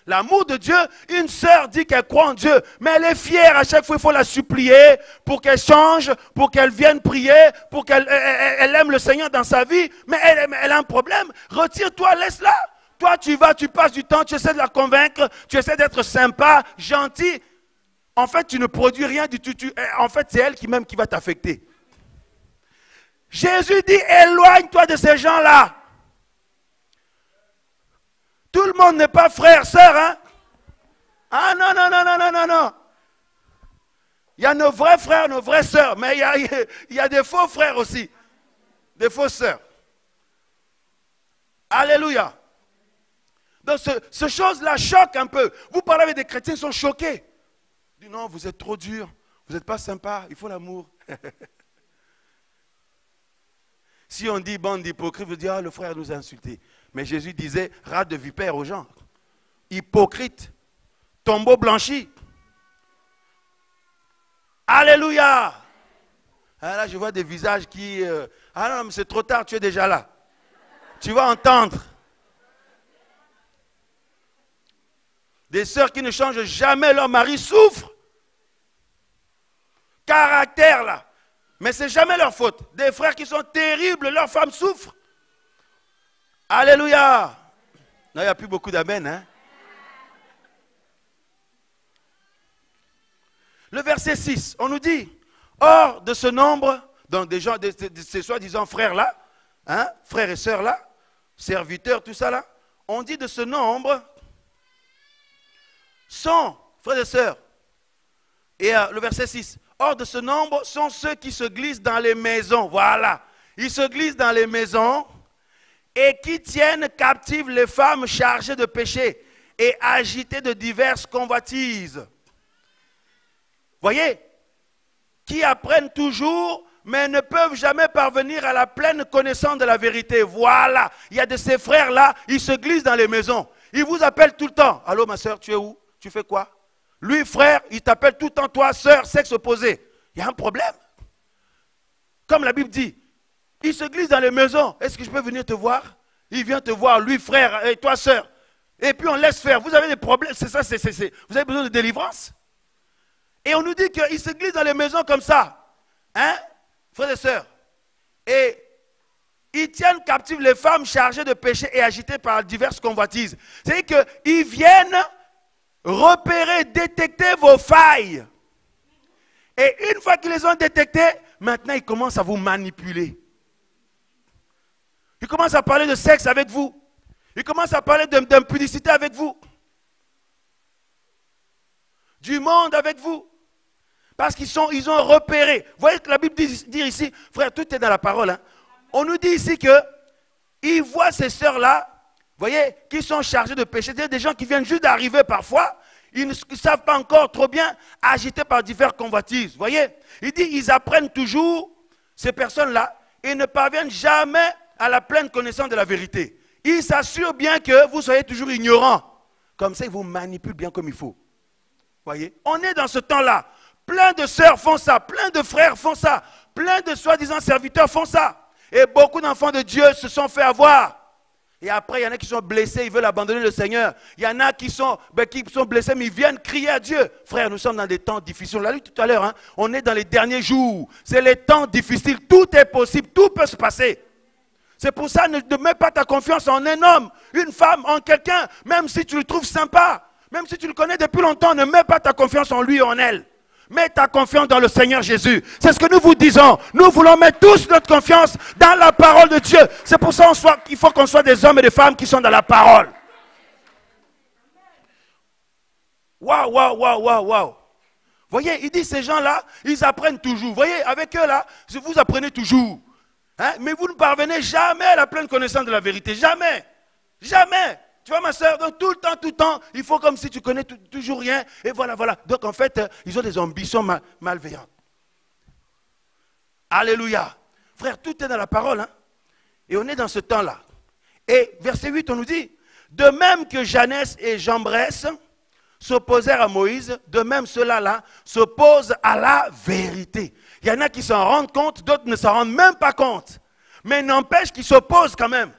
L'amour de Dieu, une sœur dit qu'elle croit en Dieu, mais elle est fière. À chaque fois, il faut la supplier pour qu'elle change, pour qu'elle vienne prier, pour qu'elle aime le Seigneur dans sa vie. Mais elle a un problème. Retire-toi, laisse-la. Toi, tu vas, tu passes du temps, tu essaies de la convaincre, tu essaies d'être sympa, gentil. En fait, tu ne produis rien du tout. En fait, c'est elle qui va t'affecter. Jésus dit, éloigne-toi de ces gens-là. Tout le monde n'est pas frère, sœur, hein? Ah non, non, non, non, non, non, non. Il y a nos vrais frères, nos vraies sœurs, mais il y a des faux frères aussi. Des fausses sœurs. Alléluia. Donc, ce chose-là choque un peu. Vous parlez avec des chrétiens, ils sont choqués. Ils disent, non, vous êtes trop dur, vous n'êtes pas sympa, il faut l'amour. Si on dit bande d'hypocrites, vous dites, ah, le frère nous a insultés. Mais Jésus disait, rate de vipère aux gens. Hypocrite, tombeau blanchi. Alléluia. Ah là, je vois des visages qui... ah non, mais c'est trop tard, tu es déjà là. Tu vas entendre. Des sœurs qui ne changent jamais, leur mari souffre. Caractère là. Mais ce n'est jamais leur faute. Des frères qui sont terribles, leurs femmes souffrent. Alléluia. Non, il n'y a plus beaucoup d'amen. Hein? Le verset 6, on nous dit, hors de ce nombre, donc des gens, de ces soi-disant frères-là, hein, frères et sœurs-là, serviteurs, tout ça là, on dit de ce nombre, sont, frères et sœurs, et le verset 6, hors de ce nombre sont ceux qui se glissent dans les maisons, voilà, ils se glissent dans les maisons et qui tiennent captives les femmes chargées de péché et agitées de diverses convoitises. Voyez, qui apprennent toujours, mais ne peuvent jamais parvenir à la pleine connaissance de la vérité. Voilà, il y a de ces frères-là, ils se glissent dans les maisons. Ils vous appellent tout le temps. Allô, ma soeur, tu es où? Tu fais quoi? Lui, frère, il t'appelle tout le temps, toi, soeur, sexe opposé. Il y a un problème. Comme la Bible dit, il se glisse dans les maisons. Est-ce que je peux venir te voir? Il vient te voir, lui, frère, et toi, soeur. Et puis on laisse faire. Vous avez des problèmes, c'est ça, vous avez besoin de délivrance? Et on nous dit qu'ils se glissent dans les maisons comme ça. Hein, frères et sœurs? Et ils tiennent captives les femmes chargées de péché et agitées par diverses convoitises. C'est-à-dire qu'ils viennent repérer, détecter vos failles. Et une fois qu'ils les ont détectées, maintenant ils commencent à vous manipuler. Ils commencent à parler de sexe avec vous. Ils commencent à parler d'impudicité avec vous. Du monde avec vous. Parce qu'ils ont repéré. Vous voyez que la Bible dit ici, frère, tout est dans la parole. Hein. On nous dit ici qu'ils voient ces sœurs-là, vous voyez, qui sont chargées de péché. C'est des gens qui viennent juste d'arriver parfois. Ils ne savent pas encore trop bien, agités par diverses convoitises. Vous voyez, il dit, ils apprennent toujours, ces personnes-là, et ne parviennent jamais à la pleine connaissance de la vérité. Ils s'assurent bien que vous soyez toujours ignorants. Comme ça, ils vous manipulent bien comme il faut. Vous voyez, on est dans ce temps-là. Plein de sœurs font ça, plein de frères font ça, plein de soi-disant serviteurs font ça. Et beaucoup d'enfants de Dieu se sont fait avoir. Et après, il y en a qui sont blessés, ils veulent abandonner le Seigneur. Il y en a qui sont blessés, mais ils viennent crier à Dieu. Frère, nous sommes dans des temps difficiles. On l'a lu tout à l'heure, hein? On est dans les derniers jours. C'est les temps difficiles. Tout est possible, tout peut se passer. C'est pour ça, ne mets pas ta confiance en un homme, une femme, en quelqu'un, même si tu le trouves sympa, même si tu le connais depuis longtemps, ne mets pas ta confiance en lui ou en elle. Mets ta confiance dans le Seigneur Jésus. C'est ce que nous vous disons. Nous voulons mettre tous notre confiance dans la parole de Dieu. C'est pour ça qu'il faut qu'on soit des hommes et des femmes qui sont dans la parole. Waouh, waouh, waouh, waouh, waouh. Voyez, il dit ces gens-là, ils apprennent toujours. Voyez, avec eux là, vous apprenez toujours. Hein? Mais vous ne parvenez jamais à la pleine connaissance de la vérité. Jamais. Jamais. Tu vois ma soeur, donc tout le temps, il faut comme si tu connais toujours rien. Et voilà. Donc en fait, ils ont des ambitions malveillantes. Alléluia. Frère, tout est dans la parole. Hein? Et on est dans ce temps-là. Et verset 8, on nous dit, de même que Jannes et Jambres s'opposèrent à Moïse, de même ceux-là s'opposent à la vérité. Il y en a qui s'en rendent compte, d'autres ne s'en rendent même pas compte. Mais n'empêche qu'ils s'opposent quand même.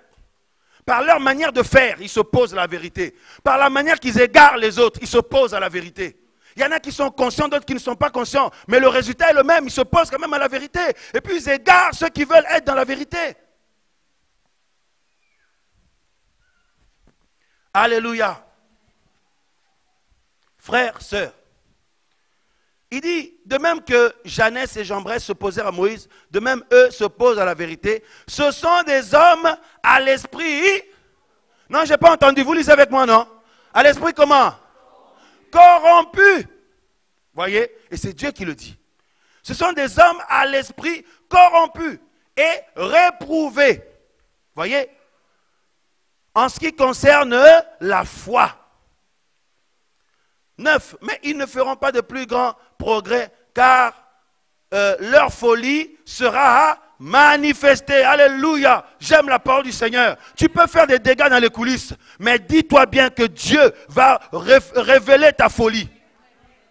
Par leur manière de faire, ils s'opposent à la vérité. Par la manière qu'ils égarent les autres, ils s'opposent à la vérité. Il y en a qui sont conscients, d'autres qui ne sont pas conscients. Mais le résultat est le même, ils s'opposent quand même à la vérité. Et puis ils égarent ceux qui veulent être dans la vérité. Alléluia. Frères, sœurs. Il dit, de même que Jannes et Jambres s'opposèrent à Moïse, de même eux s'opposent à la vérité. Ce sont des hommes à l'esprit. Non, je n'ai pas entendu. Vous lisez avec moi, non? À l'esprit comment? Corrompu. Voyez? Et c'est Dieu qui le dit. Ce sont des hommes à l'esprit corrompu et réprouvés. Voyez? En ce qui concerne la foi. 9. Mais ils ne feront pas de plus grands progrès, car leur folie sera manifestée. Alléluia. J'aime la parole du Seigneur. Tu peux faire des dégâts dans les coulisses, mais dis-toi bien que Dieu va révéler ta folie.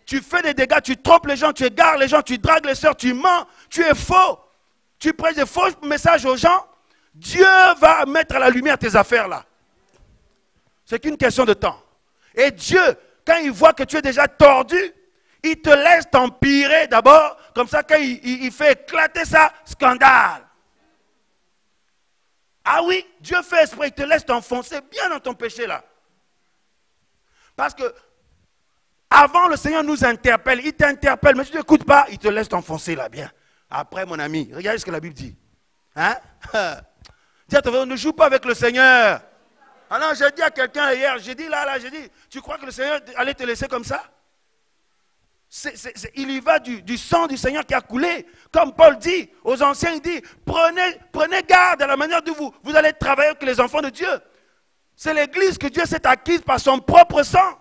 Tu fais des dégâts, tu trompes les gens, tu égares les gens, tu dragues les sœurs, tu mens, tu es faux. Tu prêches des faux messages aux gens. Dieu va mettre à la lumière tes affaires là. C'est qu'une question de temps. Et Dieu, quand il voit que tu es déjà tordu, il te laisse t'empirer d'abord. Comme ça, quand il fait éclater ça, scandale. Ah oui, Dieu fait exprès, il te laisse t'enfoncer bien dans ton péché là. Parce que avant, le Seigneur nous interpelle, il t'interpelle, mais tu n'écoutes pas, il te laisse t'enfoncer là bien. Après, mon ami, regardez ce que la Bible dit. Hein? Dis à ton frère, ne joue pas avec le Seigneur. Ah non, j'ai dit à quelqu'un hier, j'ai dit j'ai dit, tu crois que le Seigneur allait te laisser comme ça? Il y va du sang du Seigneur qui a coulé. Comme Paul dit aux anciens, il dit, prenez garde à la manière dont vous allez travailler avec les enfants de Dieu. C'est l'église que Dieu s'est acquise par son propre sang.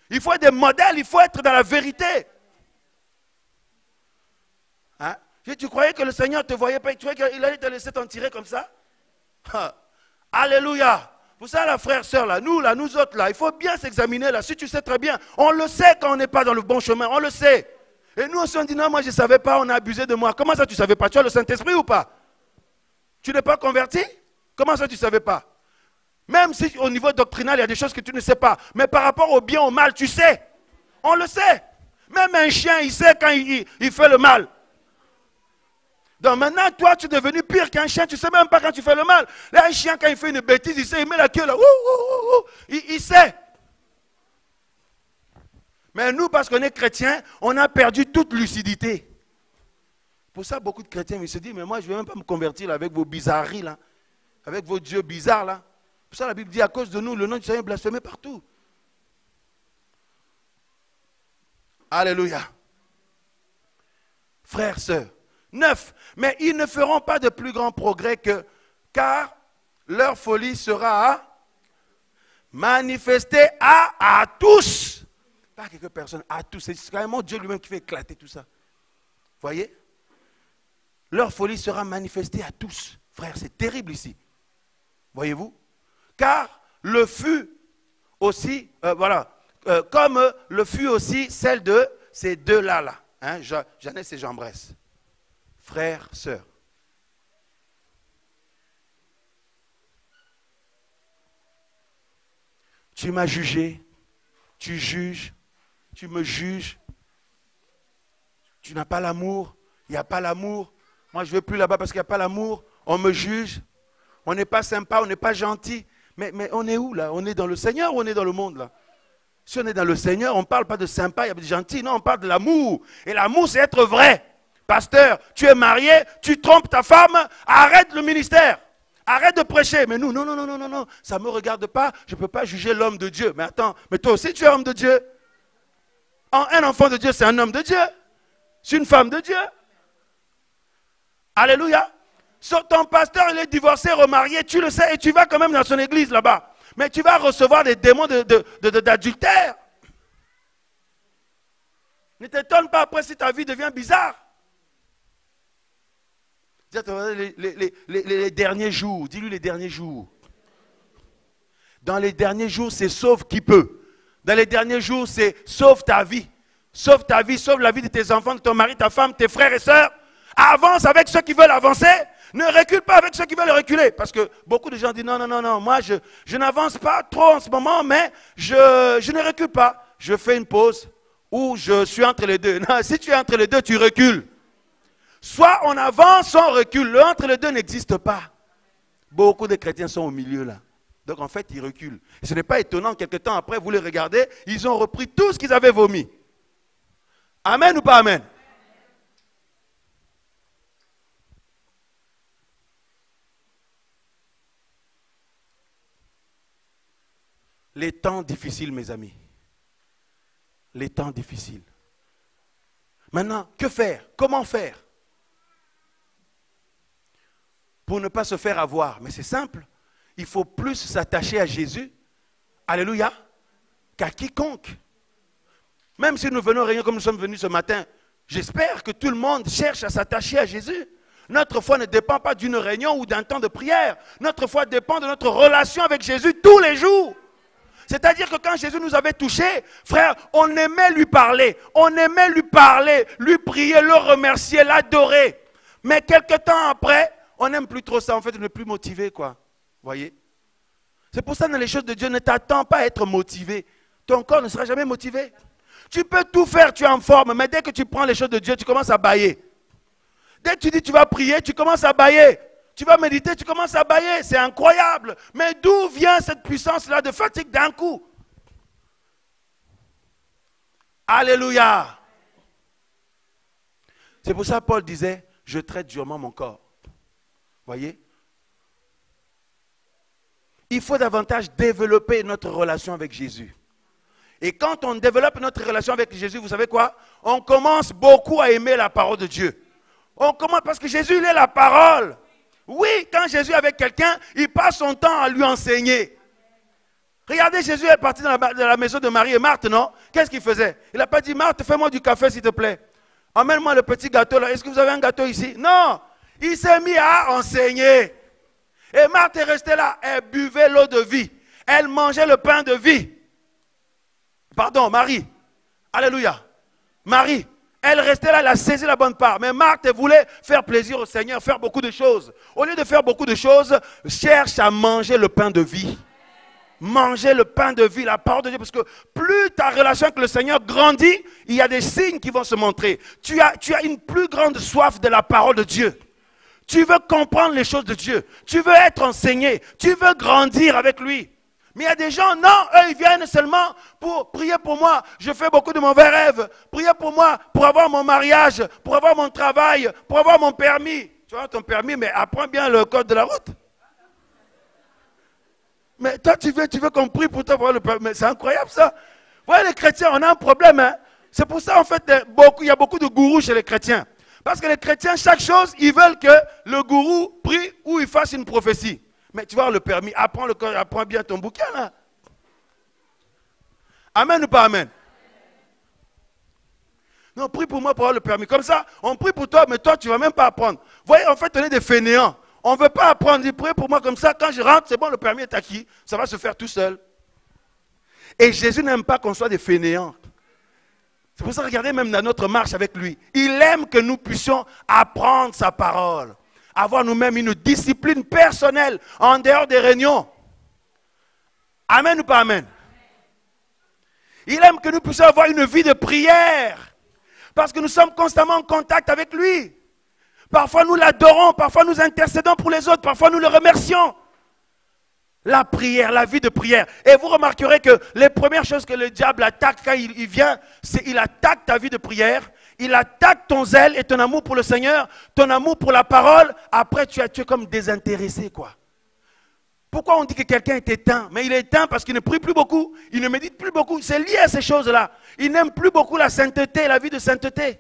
Il faut être des modèles, il faut être dans la vérité. Hein? Tu croyais que le Seigneur ne te voyait pas, tu croyais qu'il allait te laisser t'en tirer comme ça? Alléluia. Pour ça, là, frère, sœur, là, nous autres, là, il faut bien s'examiner, là. Si tu sais très bien, on le sait quand on n'est pas dans le bon chemin, on le sait. Et nous aussi, on dit, non, moi, je ne savais pas, on a abusé de moi. Comment ça, tu ne savais pas? Tu as le Saint-Esprit ou pas? Tu n'es pas converti? Comment ça, tu ne savais pas? Même si au niveau doctrinal, il y a des choses que tu ne sais pas. Mais par rapport au bien, au mal, tu sais. On le sait. Même un chien, il sait quand il fait le mal. Donc maintenant, toi, tu es devenu pire qu'un chien. Tu ne sais même pas quand tu fais le mal. Là, un chien, quand il fait une bêtise, il sait, il met la queue là. Il sait. Mais nous, parce qu'on est chrétiens, on a perdu toute lucidité. Pour ça, beaucoup de chrétiens ils se disent, mais moi, je ne vais même pas me convertir là, avec vos bizarreries, là, avec vos dieux bizarres. Là. Pour ça, la Bible dit, à cause de nous, le nom du Seigneur est blasphémé partout. Alléluia. Frères, sœurs. 9. Mais ils ne feront pas de plus grand progrès car leur folie sera manifestée à tous. Pas quelques personnes, à tous. C'est carrément Dieu lui-même qui fait éclater tout ça. Voyez? Leur folie sera manifestée à tous. Frère, c'est terrible ici. Voyez-vous? Car le fut aussi, comme le fut aussi celle de ces deux-là, hein, Jannes et Jambres. Frères, sœurs. Tu m'as jugé, tu juges, tu me juges. Tu n'as pas l'amour, il n'y a pas l'amour. Moi, je ne vais plus là-bas parce qu'il n'y a pas l'amour. On me juge, on n'est pas sympa, on n'est pas gentil. Mais on est où là? On est dans le Seigneur ou on est dans le monde là? Si on est dans le Seigneur, on ne parle pas de sympa, il y a de gentil. Non, on parle de l'amour. Et l'amour, c'est être vrai. Pasteur, tu es marié, tu trompes ta femme, arrête le ministère. Arrête de prêcher. Mais nous, non, ça ne me regarde pas, je ne peux pas juger l'homme de Dieu. Mais attends, mais toi aussi tu es homme de Dieu. Un enfant de Dieu, c'est un homme de Dieu. C'est une femme de Dieu. Alléluia. Ton pasteur, il est divorcé, remarié, tu le sais, et tu vas quand même dans son église là-bas. Mais tu vas recevoir des démons d'adultère. Ne t'étonne pas après si ta vie devient bizarre. Les derniers jours, dis-lui les derniers jours. Dans les derniers jours, c'est sauve qui peut. Dans les derniers jours, c'est sauve ta vie. Sauve ta vie, sauve la vie de tes enfants, de ton mari, ta femme, tes frères et sœurs. Avance avec ceux qui veulent avancer. Ne recule pas avec ceux qui veulent reculer. Parce que beaucoup de gens disent non, moi je n'avance pas trop en ce moment, mais je ne recule pas. Je fais une pause ou je suis entre les deux. Non, si tu es entre les deux, tu recules. Soit on avance, soit on recule. Le entre les deux n'existe pas. Beaucoup de chrétiens sont au milieu là. Donc en fait, ils reculent. Et ce n'est pas étonnant, quelque temps après, vous les regardez, ils ont repris tout ce qu'ils avaient vomi. Amen ou pas amen? Les temps difficiles, mes amis. Les temps difficiles. Maintenant, que faire? Comment faire? Pour ne pas se faire avoir. Mais c'est simple. Il faut plus s'attacher à Jésus. Alléluia. Qu'à quiconque. Même si nous venons réunir comme nous sommes venus ce matin, j'espère que tout le monde cherche à s'attacher à Jésus. Notre foi ne dépend pas d'une réunion ou d'un temps de prière. Notre foi dépend de notre relation avec Jésus tous les jours. C'est-à-dire que quand Jésus nous avait touchés, frère, on aimait lui parler. On aimait lui parler, lui prier, le remercier, l'adorer. Mais quelque temps après, on n'aime plus trop ça. En fait, on n'est plus motivé, quoi. Voyez? C'est pour ça que dans les choses de Dieu, ne t'attends pas à être motivé. Ton corps ne sera jamais motivé. Tu peux tout faire, tu es en forme, mais dès que tu prends les choses de Dieu, tu commences à bâiller. Dès que tu dis tu vas prier, tu commences à bâiller. Tu vas méditer, tu commences à bâiller. C'est incroyable. Mais d'où vient cette puissance-là de fatigue d'un coup? Alléluia. C'est pour ça que Paul disait, je traite durement mon corps. Voyez? Il faut davantage développer notre relation avec Jésus. Et quand on développe notre relation avec Jésus, vous savez quoi? On commence beaucoup à aimer la parole de Dieu. On commence parce que Jésus, il est la parole. Oui, quand Jésus est avec quelqu'un, il passe son temps à lui enseigner. Regardez, Jésus est parti de la maison de Marie et Marthe, non? Qu'est-ce qu'il faisait? Il n'a pas dit, Marthe, fais-moi du café s'il te plaît. Emmène-moi le petit gâteau là. Est-ce que vous avez un gâteau ici? Non. Il s'est mis à enseigner. Et Marthe est restée là. Elle buvait l'eau de vie. Elle mangeait le pain de vie. Pardon, Marie. Alléluia. Marie. Elle restait là, elle a saisi la bonne part. Mais Marthe voulait faire plaisir au Seigneur, faire beaucoup de choses. Au lieu de faire beaucoup de choses, cherche à manger le pain de vie. Manger le pain de vie, la parole de Dieu. Parce que plus ta relation avec le Seigneur grandit, il y a des signes qui vont se montrer. Tu as une plus grande soif de la parole de Dieu. Tu veux comprendre les choses de Dieu. Tu veux être enseigné. Tu veux grandir avec lui. Mais il y a des gens, non, eux, ils viennent seulement pour prier pour moi. Je fais beaucoup de mauvais rêves. Priez pour moi, pour avoir mon mariage, pour avoir mon travail, pour avoir mon permis. Tu as ton permis, mais apprends bien le code de la route. Mais toi, tu veux qu'on prie pour toi pour avoir le permis. C'est incroyable ça. Vous voyez, les chrétiens, on a un problème. Hein? C'est pour ça, en fait, il y a beaucoup de gourous chez les chrétiens. Parce que les chrétiens, chaque chose, ils veulent que le gourou prie ou il fasse une prophétie. Mais tu vas avoir le permis, apprends bien ton bouquin là. Amen ou pas amen? Non, prie pour moi pour avoir le permis. Comme ça, on prie pour toi, mais toi, tu ne vas même pas apprendre. Vous voyez, en fait, on est des fainéants. On ne veut pas apprendre. Dis, prie pour moi comme ça, quand je rentre, c'est bon, le permis est acquis. Ça va se faire tout seul. Et Jésus n'aime pas qu'on soit des fainéants. C'est pour ça, regardez même dans notre marche avec lui. Il aime que nous puissions apprendre sa parole. Avoir nous-mêmes une discipline personnelle en dehors des réunions. Amen ou pas amen? Il aime que nous puissions avoir une vie de prière. Parce que nous sommes constamment en contact avec lui. Parfois nous l'adorons, parfois nous intercédons pour les autres, parfois nous le remercions. La prière, la vie de prière. Et vous remarquerez que les premières choses que le diable attaque quand il vient, c'est qu'il attaque ta vie de prière. Il attaque ton zèle et ton amour pour le Seigneur, ton amour pour la parole. Après, tu es comme désintéressé, quoi. Pourquoi on dit que quelqu'un est éteint? Mais il est éteint parce qu'il ne prie plus beaucoup, il ne médite plus beaucoup. C'est lié à ces choses-là. Il n'aime plus beaucoup la sainteté, la vie de sainteté.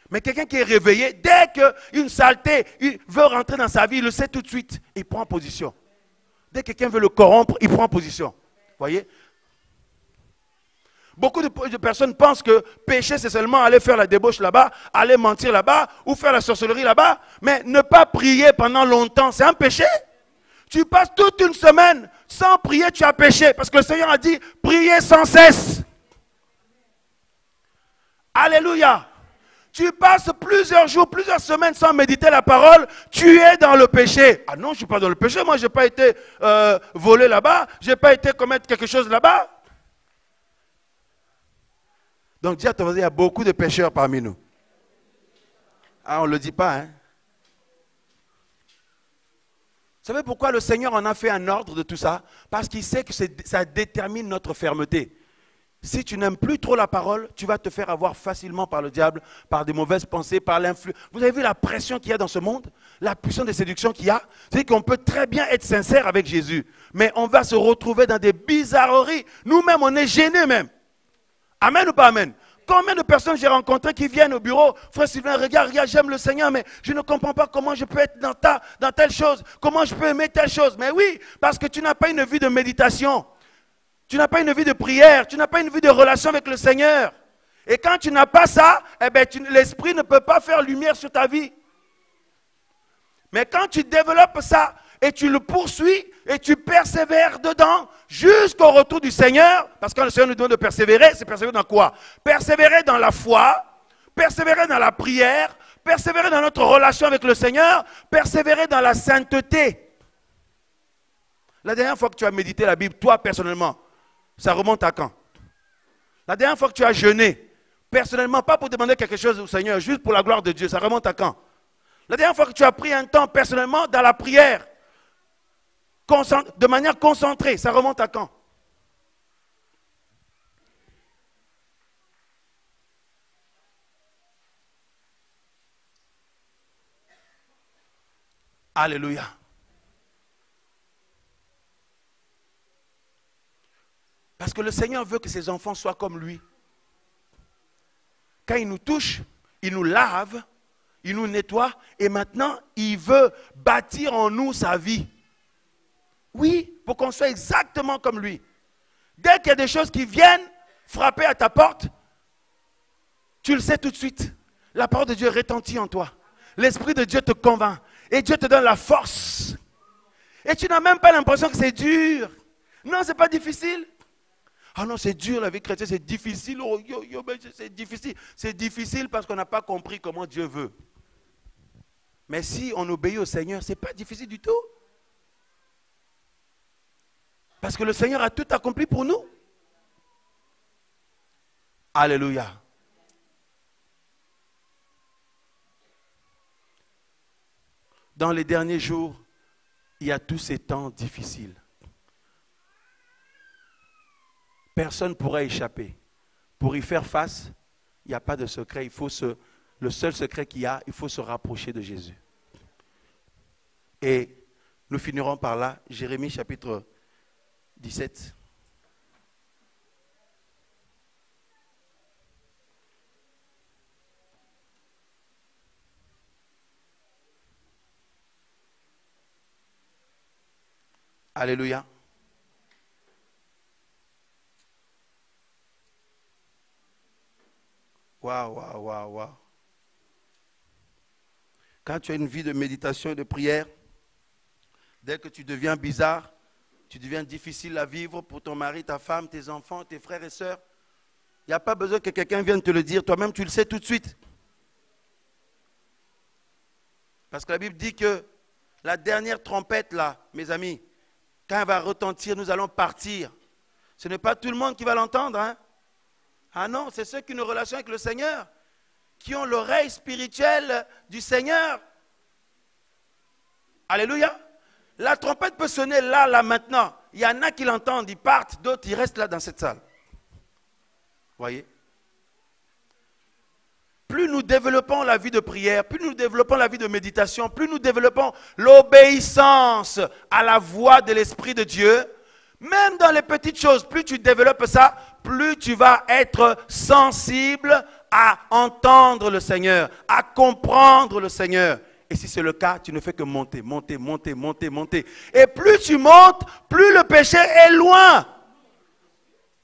Mais quelqu'un qui est réveillé, dès qu'une saleté veut rentrer dans sa vie, il le sait tout de suite. Il prend position. Dès que quelqu'un veut le corrompre, il prend position. Voyez? Beaucoup de personnes pensent que pécher, c'est seulement aller faire la débauche là-bas, aller mentir là-bas, ou faire la sorcellerie là-bas. Mais ne pas prier pendant longtemps, c'est un péché. Tu passes toute une semaine sans prier, tu as péché. Parce que le Seigneur a dit, priez sans cesse. Alléluia. Tu passes plusieurs jours, plusieurs semaines sans méditer la parole, tu es dans le péché. Ah non, je ne suis pas dans le péché, moi je n'ai pas été volé là-bas, je n'ai pas été commettre quelque chose là-bas. Donc dis à ton voisin, il y a beaucoup de pécheurs parmi nous. Ah, on ne le dit pas, hein. Vous savez pourquoi le Seigneur en a fait un ordre de tout ça? Parce qu'il sait que ça détermine notre fermeté. Si tu n'aimes plus trop la parole, tu vas te faire avoir facilement par le diable, par des mauvaises pensées, par l'influence. Vous avez vu la pression qu'il y a dans ce monde? La puissance de séduction qu'il y a? C'est qu'on peut très bien être sincère avec Jésus, mais on va se retrouver dans des bizarreries. Nous-mêmes, on est gênés même. Amen ou pas amen? Combien de personnes j'ai rencontrées qui viennent au bureau? Frère Sylvain, regarde, j'aime le Seigneur, mais je ne comprends pas comment je peux être dans telle chose. Comment je peux aimer telle chose? Mais oui, parce que tu n'as pas une vie de méditation. Tu n'as pas une vie de prière, tu n'as pas une vie de relation avec le Seigneur. Et quand tu n'as pas ça, eh ben, l'Esprit ne peut pas faire lumière sur ta vie. Mais quand tu développes ça et tu le poursuis et tu persévères dedans jusqu'au retour du Seigneur, parce que le Seigneur nous demande de persévérer, c'est persévérer dans quoi? Persévérer dans la foi, persévérer dans la prière, persévérer dans notre relation avec le Seigneur, persévérer dans la sainteté. La dernière fois que tu as médité la Bible, toi personnellement, ça remonte à quand? La dernière fois que tu as jeûné, personnellement, pas pour demander quelque chose au Seigneur, juste pour la gloire de Dieu, ça remonte à quand? La dernière fois que tu as pris un temps personnellement dans la prière, de manière concentrée, ça remonte à quand? Alléluia. Parce que le Seigneur veut que ses enfants soient comme lui. Quand il nous touche, il nous lave, il nous nettoie, et maintenant, il veut bâtir en nous sa vie. Oui, pour qu'on soit exactement comme lui. Dès qu'il y a des choses qui viennent frapper à ta porte, tu le sais tout de suite. La parole de Dieu retentit en toi. L'Esprit de Dieu te convainc. Et Dieu te donne la force. Et tu n'as même pas l'impression que c'est dur. Non, ce n'est pas difficile. Ah non, c'est dur la vie chrétienne, c'est difficile. Oh, c'est difficile. C'est difficile parce qu'on n'a pas compris comment Dieu veut. Mais si on obéit au Seigneur, ce n'est pas difficile du tout. Parce que le Seigneur a tout accompli pour nous. Alléluia. Dans les derniers jours, il y a tous ces temps difficiles. Personne ne pourra échapper. Pour y faire face, il n'y a pas de secret. Le seul secret qu'il y a, il faut se rapprocher de Jésus. Et nous finirons par là, Jérémie chapitre 17. Alléluia. Waouh, waouh, waouh, waouh. Quand tu as une vie de méditation et de prière, dès que tu deviens bizarre, tu deviens difficile à vivre pour ton mari, ta femme, tes enfants, tes frères et sœurs, il n'y a pas besoin que quelqu'un vienne te le dire. Toi-même, tu le sais tout de suite. Parce que la Bible dit que la dernière trompette, là, mes amis, quand elle va retentir, nous allons partir. Ce n'est pas tout le monde qui va l'entendre, hein? Ah non, c'est ceux qui ont une relation avec le Seigneur, qui ont l'oreille spirituelle du Seigneur. Alléluia. La trompette peut sonner là, maintenant. Il y en a qui l'entendent, ils partent, d'autres, ils restent là dans cette salle. Voyez? Plus nous développons la vie de prière, plus nous développons la vie de méditation, plus nous développons l'obéissance à la voix de l'Esprit de Dieu, même dans les petites choses, plus tu développes ça, plus tu vas être sensible à entendre le Seigneur, à comprendre le Seigneur. Et si c'est le cas, tu ne fais que monter, monter, monter, monter, monter. Et plus tu montes, plus le péché est loin.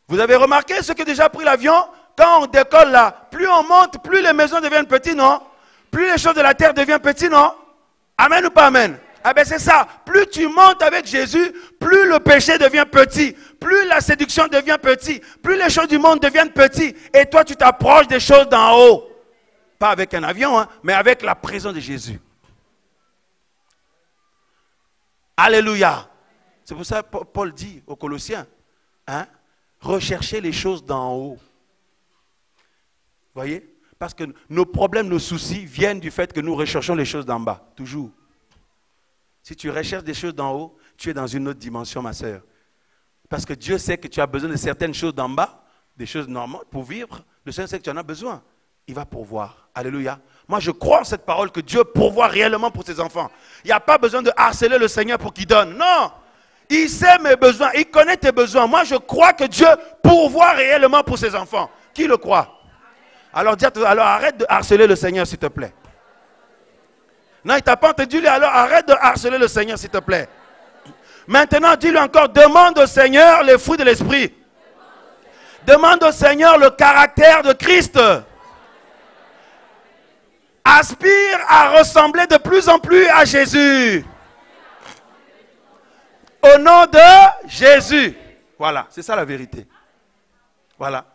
Vous avez remarqué ceux qui ont déjà pris l'avion? Quand on décolle là, plus on monte, plus les maisons deviennent petites, non? Plus les choses de la terre deviennent petites, non? Amen ou pas amen? Ah ben c'est ça. Plus tu montes avec Jésus, plus le péché devient petit. Plus la séduction devient petite. Plus les choses du monde deviennent petites. Et toi, tu t'approches des choses d'en haut. Pas avec un avion, hein, mais avec la présence de Jésus. Alléluia. C'est pour ça que Paul dit aux Colossiens, hein, recherchez les choses d'en haut. Voyez? Parce que nos problèmes, nos soucis viennent du fait que nous recherchons les choses d'en bas, toujours. Si tu recherches des choses d'en haut, tu es dans une autre dimension, ma sœur. Parce que Dieu sait que tu as besoin de certaines choses d'en bas, des choses normales pour vivre. Le Seigneur sait que tu en as besoin. Il va pourvoir. Alléluia. Moi, je crois en cette parole que Dieu pourvoit réellement pour ses enfants. Il n'y a pas besoin de harceler le Seigneur pour qu'il donne. Non. Il sait mes besoins. Il connaît tes besoins. Moi, je crois que Dieu pourvoit réellement pour ses enfants. Qui le croit? Alors, arrête de harceler le Seigneur, s'il te plaît. Non, il ne t'a pas entendu, alors arrête de harceler le Seigneur, s'il te plaît. Maintenant, dis-lui encore, demande au Seigneur les fruits de l'Esprit. Demande au Seigneur le caractère de Christ. Aspire à ressembler de plus en plus à Jésus. Au nom de Jésus. Voilà, c'est ça la vérité. Voilà.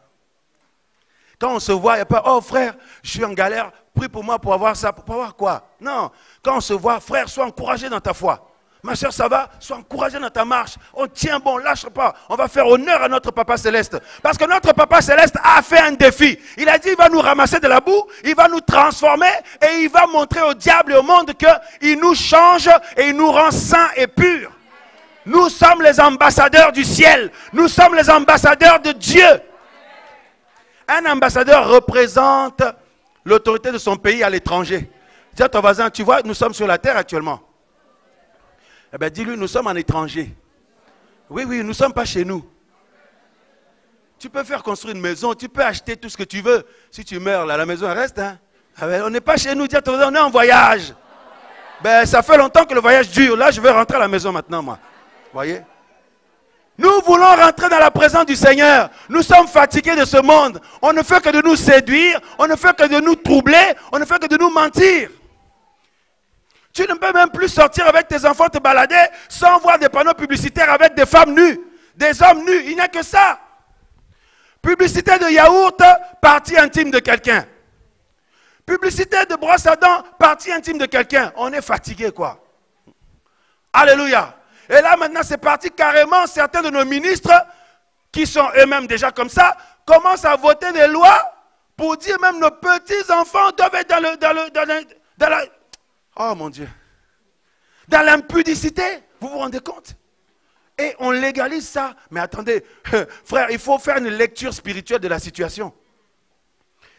Quand on se voit, il n'y a pas, oh frère, je suis en galère, prie pour moi pour avoir ça. Pour avoir quoi? Non. Quand on se voit, frère, sois encouragé dans ta foi. Ma soeur, ça va? Sois encouragé dans ta marche. On tient bon, lâche pas. On va faire honneur à notre Papa Céleste. Parce que notre Papa Céleste a fait un défi. Il a dit, il va nous ramasser de la boue, il va nous transformer et il va montrer au diable et au monde qu'il nous change et il nous rend saints et purs. Nous sommes les ambassadeurs du ciel. Nous sommes les ambassadeurs de Dieu. Un ambassadeur représente l'autorité de son pays à l'étranger. Dis à ton voisin, tu vois, nous sommes sur la terre actuellement. Eh bien, dis-lui, nous sommes en étranger. Oui, oui, nous ne sommes pas chez nous. Tu peux faire construire une maison, tu peux acheter tout ce que tu veux. Si tu meurs, là, la maison reste. Hein? Ah ben, on n'est pas chez nous, dis à ton voisin, on est en voyage. Ben, ça fait longtemps que le voyage dure. Là, je vais rentrer à la maison maintenant, moi. Voyez? Nous voulons rentrer dans la présence du Seigneur. Nous sommes fatigués de ce monde. On ne fait que de nous séduire, on ne fait que de nous troubler, on ne fait que de nous mentir. Tu ne peux même plus sortir avec tes enfants te balader sans voir des panneaux publicitaires avec des femmes nues, des hommes nus. Il n'y a que ça. Publicité de yaourt, partie intime de quelqu'un. Publicité de brosse à dents, partie intime de quelqu'un. On est fatigué, quoi. Alléluia. Et là, maintenant, c'est parti carrément. Certains de nos ministres, qui sont eux-mêmes déjà comme ça, commencent à voter des lois pour dire même nos petits-enfants doivent être dans la... Oh mon Dieu. Dans l'impudicité. Vous vous rendez compte? Et on légalise ça. Mais attendez, frère, il faut faire une lecture spirituelle de la situation.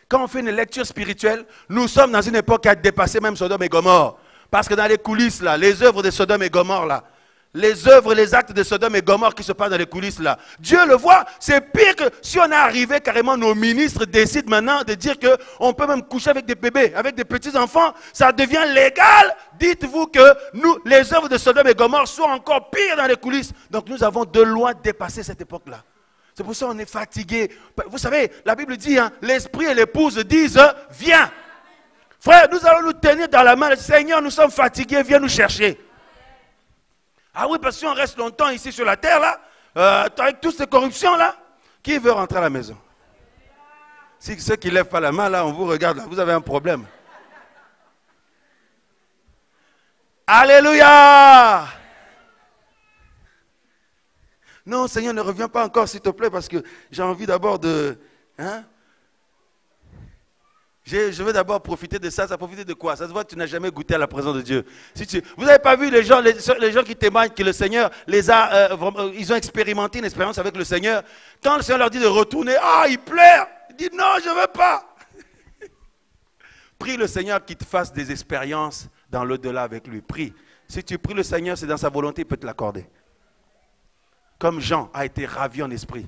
Quand on fait une lecture spirituelle, nous sommes dans une époque qui a dépassé même Sodome et Gomorrhe. Parce que dans les coulisses, là, les œuvres de Sodome et Gomorrhe, là, les œuvres, les actes de Sodome et Gomorrhe qui se passent dans les coulisses là. Dieu le voit, c'est pire que si on est arrivé carrément, nos ministres décident maintenant de dire qu'on peut même coucher avec des bébés, avec des petits enfants, ça devient légal. Dites-vous que nous, les œuvres de Sodome et Gomorrhe sont encore pires dans les coulisses. Donc nous avons de loin dépassé cette époque-là. C'est pour ça qu'on est fatigué. Vous savez, la Bible dit, hein, l'esprit et l'épouse disent, viens. Frère, nous allons nous tenir dans la main. Seigneur, nous sommes fatigués, viens nous chercher. Ah oui, parce que si on reste longtemps ici sur la terre, là, avec toutes ces corruptions-là, qui veut rentrer à la maison? Si ceux qui ne lèvent pas la main, là, on vous regarde, là, vous avez un problème. Alléluia! Non, Seigneur, ne reviens pas encore, s'il te plaît, parce que j'ai envie d'abord de... Hein? Je veux d'abord profiter de ça. Ça profiter de quoi? Ça se voit que tu n'as jamais goûté à la présence de Dieu. Vous n'avez pas vu les gens qui témoignent que le Seigneur les a, ils ont expérimenté une expérience avec le Seigneur. Quand le Seigneur leur dit de retourner, ils pleurent. Ils disent non, je ne veux pas. Prie le Seigneur qu'il te fasse des expériences dans l'au-delà avec lui. Prie. Si tu pries le Seigneur, c'est dans sa volonté, il peut te l'accorder. Comme Jean a été ravi en esprit.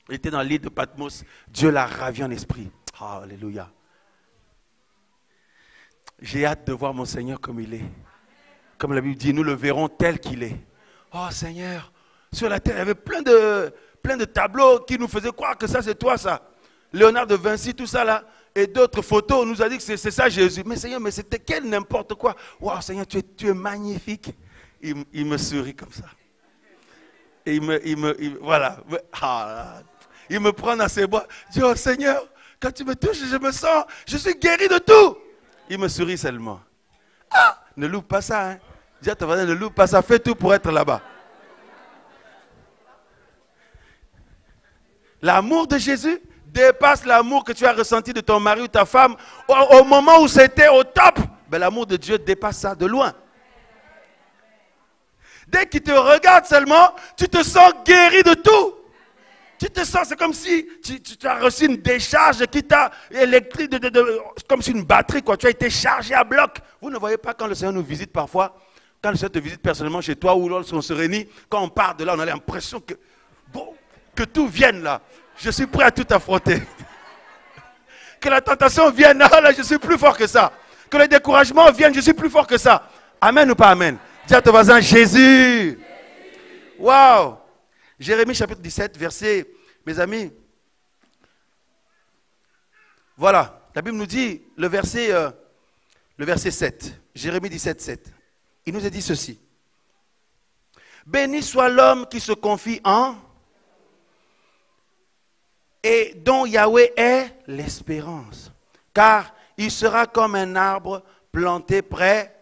Il était dans l'île de Patmos. Dieu l'a ravi en esprit. Alléluia. J'ai hâte de voir mon Seigneur comme il est. Comme la Bible dit, nous le verrons tel qu'il est. Oh Seigneur, sur la terre, il y avait plein de tableaux qui nous faisaient croire que ça c'est toi ça. Léonard de Vinci, tout ça là. Et d'autres photos, on nous a dit que c'est ça Jésus. Mais Seigneur, mais c'était quel n'importe quoi. Waouh Seigneur, tu es magnifique. Il me sourit comme ça. Et voilà. Il me prend dans ses bras. Je dis, oh Seigneur, quand tu me touches, je suis guéri de tout. Il me sourit seulement. Ah, ne loupe pas ça. Hein. Dis à ton voisin, ne loupe pas ça. Fais tout pour être là-bas. L'amour de Jésus dépasse l'amour que tu as ressenti de ton mari ou ta femme. Au moment où c'était au top, ben, l'amour de Dieu dépasse ça de loin. Dès qu'il te regarde seulement, tu te sens guéri de tout. Tu te sens, c'est comme si tu as reçu une décharge qui t'a électrique, comme si une batterie, quoi. Tu as été chargé à bloc. Vous ne voyez pas quand le Seigneur nous visite parfois, quand le Seigneur te visite personnellement chez toi ou lorsqu'on se réunit, quand on part de là, on a l'impression que tout vienne là. Je suis prêt à tout affronter. Que la tentation vienne, ah, là, je suis plus fort que ça. Que le découragement vienne, je suis plus fort que ça. Amen ou pas amen? Dis à ton voisin, Jésus. Waouh. Jérémie chapitre 17, verset, mes amis. Voilà, la Bible nous dit, le verset 7. Jérémie 17, 7. Il nous a dit ceci. Béni soit l'homme qui se confie en et dont Yahweh est l'espérance. Car il sera comme un arbre planté près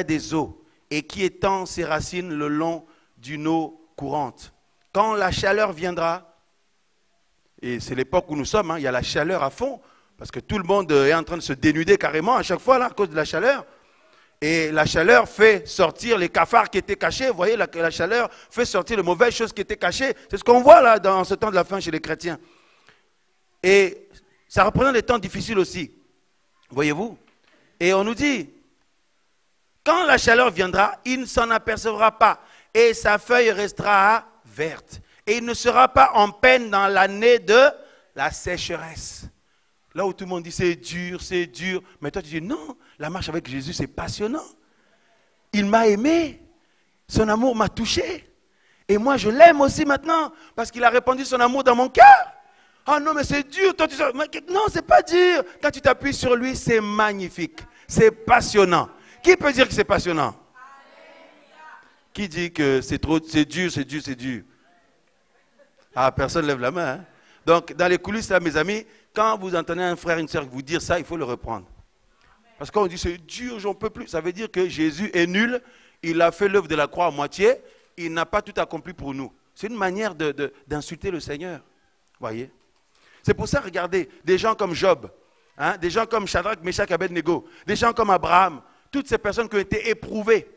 des eaux et qui étend ses racines le long d'une eau courante. Quand la chaleur viendra, et c'est l'époque où nous sommes, hein, il y a la chaleur à fond, parce que tout le monde est en train de se dénuder carrément à chaque fois là, à cause de la chaleur. Et la chaleur fait sortir les cafards qui étaient cachés. Vous voyez, la chaleur fait sortir les mauvaises choses qui étaient cachées. C'est ce qu'on voit là dans ce temps de la fin chez les chrétiens. Et ça représente des temps difficiles aussi. Voyez-vous? Et on nous dit, quand la chaleur viendra, il ne s'en apercevra pas. Et sa feuille restera verte. Et il ne sera pas en peine dans l'année de la sécheresse. Là où tout le monde dit c'est dur, mais toi tu dis non, la marche avec Jésus c'est passionnant. Il m'a aimé, son amour m'a touché. Et moi je l'aime aussi maintenant, parce qu'il a répandu son amour dans mon cœur. Ah non mais c'est dur, toi tu sais, non c'est pas dur. Quand tu t'appuies sur lui c'est magnifique, c'est passionnant. Qui peut dire que c'est passionnant? Qui dit que c'est dur? Ah personne ne lève la main. Hein? Donc dans les coulisses là mes amis, quand vous entendez un frère, une sœur vous dire ça, il faut le reprendre. Parce qu'on dit c'est dur, j'en peux plus. Ça veut dire que Jésus est nul, il a fait l'œuvre de la croix à moitié, il n'a pas tout accompli pour nous. C'est une manière d'insulter le Seigneur. Voyez? C'est pour ça, regardez, des gens comme Job, hein, des gens comme Shadrach, Meshach, Abednego, des gens comme Abraham, toutes ces personnes qui ont été éprouvées.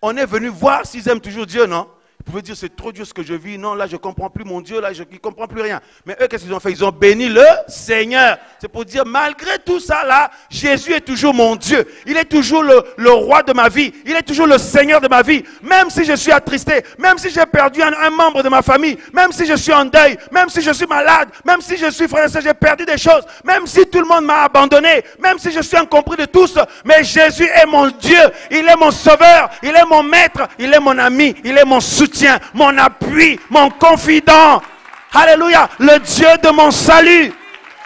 On est venu voir s'ils aiment toujours Dieu, non? Vous pouvez dire, c'est trop dur ce que je vis. Non, là, je ne comprends plus mon Dieu. Là, je ne comprends plus rien. Mais eux, qu'est-ce qu'ils ont fait? Ils ont béni le Seigneur. C'est pour dire, malgré tout ça, là, Jésus est toujours mon Dieu. Il est toujours le roi de ma vie. Il est toujours le Seigneur de ma vie. Même si je suis attristé, même si j'ai perdu un membre de ma famille, même si je suis en deuil, même si je suis malade, même si je suis frère et sœur, j'ai perdu des choses, même si tout le monde m'a abandonné, même si je suis incompris de tous, mais Jésus est mon Dieu. Il est mon sauveur. Il est mon maître. Il est mon ami. Il est mon soutien. Mon appui, mon confident. Alléluia, le Dieu de mon salut.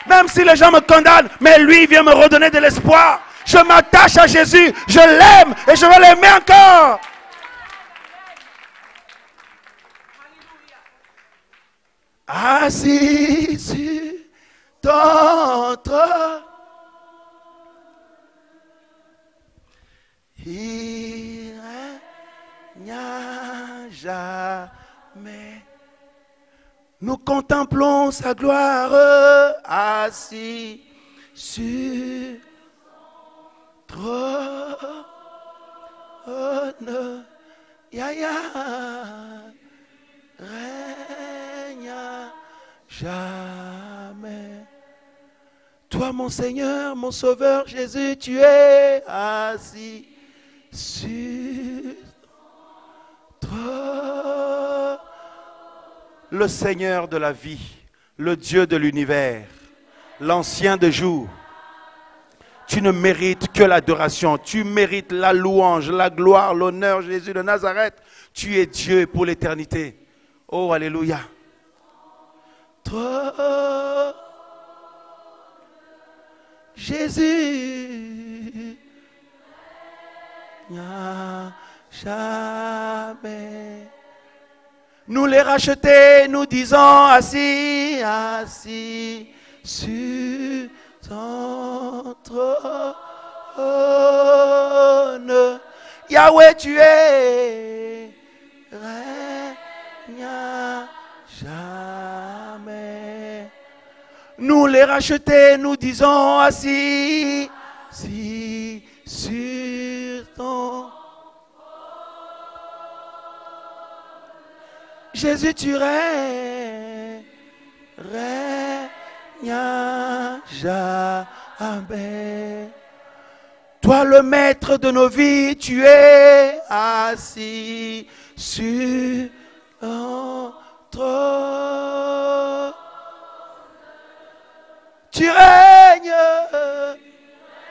Même si les gens me condamnent, mais lui vient me redonner de l'espoir. Je m'attache à Jésus, je l'aime et je vais l'aimer encore. Assis sur ton trône, il règne jamais. Nous contemplons sa gloire assis sur trône. Yaya règne jamais. Toi mon Seigneur, mon Sauveur Jésus, tu es assis sur le Seigneur de la vie, le Dieu de l'univers, l'ancien de jour. Tu ne mérites que l'adoration. Tu mérites la louange, la gloire, l'honneur, Jésus de Nazareth. Tu es Dieu pour l'éternité. Oh, alléluia. Toi, Jésus, n'a jamais. Nous les racheter, nous disons assis, assis sur ton trône. Yahweh, tu es, règne à jamais. Nous les racheter, nous disons assis, assis sur ton. Jésus, tu règnes, règne à jamais. Toi, le maître de nos vies, tu es assis sur ton trône. Tu règnes.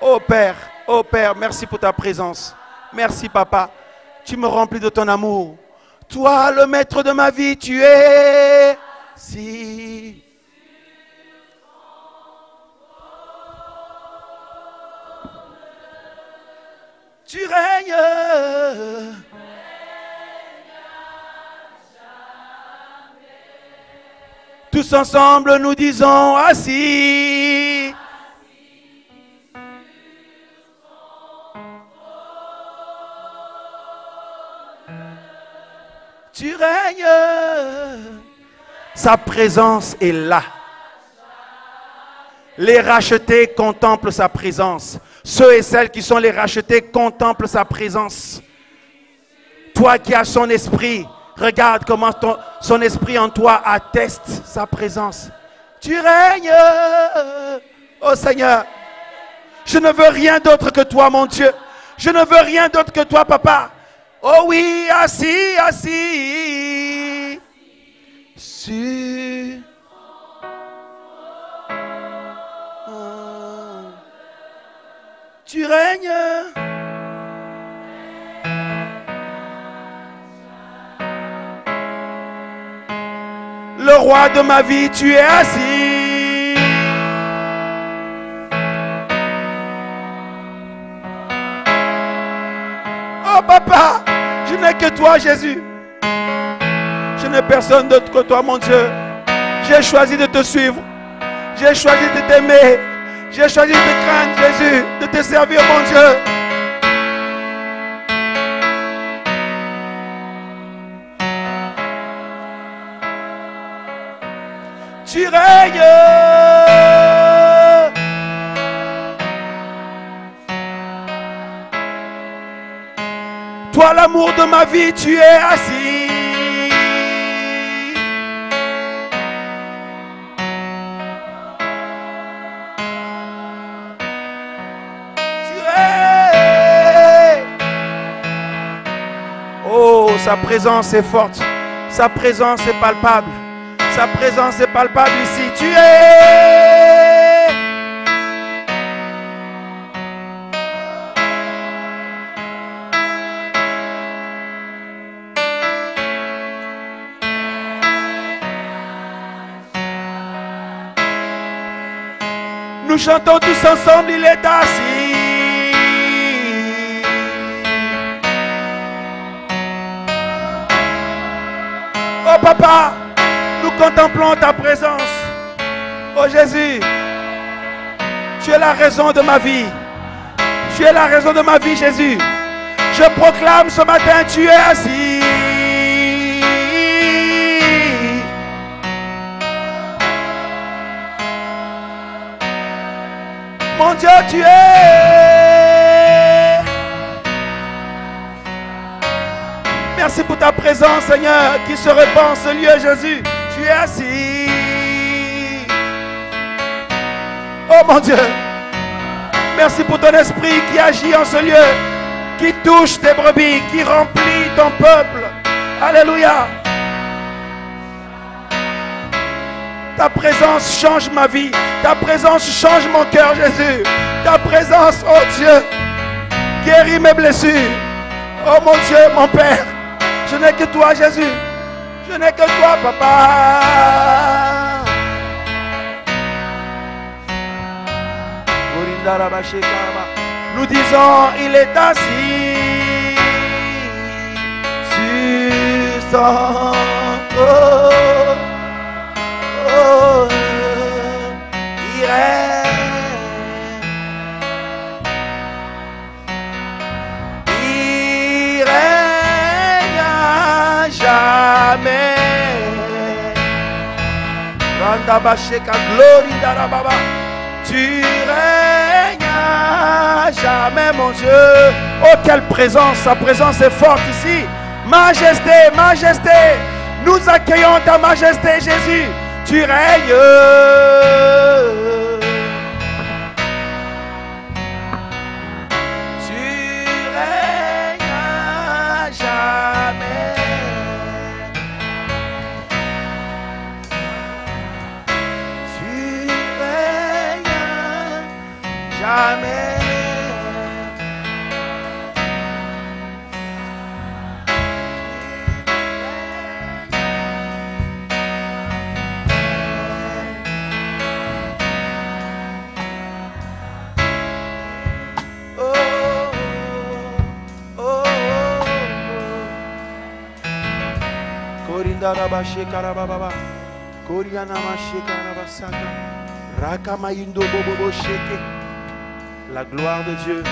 Oh Père, merci pour ta présence. Merci Papa, tu me remplis de ton amour. Toi, le maître de ma vie, tu es si. Tu règnes. Tous ensemble, nous disons assis. Tu règnes. Sa présence est là. Les rachetés contemplent sa présence. Ceux et celles qui sont les rachetés contemplent sa présence. Toi qui as son esprit, regarde comment son esprit en toi atteste sa présence. Tu règnes. Oh Seigneur, je ne veux rien d'autre que toi, mon Dieu. Je ne veux rien d'autre que toi, Papa. Oh oui, assis, assis. Sur. Tu règnes. Le roi de ma vie, tu es assis. Oh Papa, je n'ai que toi, Jésus. Je n'ai personne d'autre que toi, mon Dieu. J'ai choisi de te suivre. J'ai choisi de t'aimer. J'ai choisi de te craindre, Jésus, de te servir, mon Dieu. Tu règnes. Toi, l'amour de ma vie, tu es assis. Oh, sa présence est forte. Sa présence est palpable. Sa présence est palpable ici. Tu es. Nous chantons tous ensemble, il est assis. Oh Papa, nous contemplons ta présence. Oh Jésus, tu es la raison de ma vie. Tu es la raison de ma vie, Jésus. Je proclame ce matin, tu es assis. Mon Dieu, tu es. Merci pour ta présence, Seigneur, qui se répand en ce lieu, Jésus. Tu es assis. Oh mon Dieu. Merci pour ton esprit qui agit en ce lieu, qui touche tes brebis, qui remplit ton peuple. Alléluia. Ta présence change ma vie. Ta présence change mon cœur, Jésus. Ta présence, oh Dieu, guéris mes blessures. Oh mon Dieu, mon Père, je n'ai que toi, Jésus. Je n'ai que toi, Papa. Nous disons, il est assis sur son trône. Oh, il règne. Il règne à jamais. Randa Basheka, glory d'Arababa. Tu règnes à jamais, mon Dieu. Oh, quelle présence. Sa présence est forte ici. Majesté, majesté. Nous accueillons ta majesté, Jésus. Tu règnes. Tu règnes à jamais. Tu règnes à jamais. La gloire de Dieu,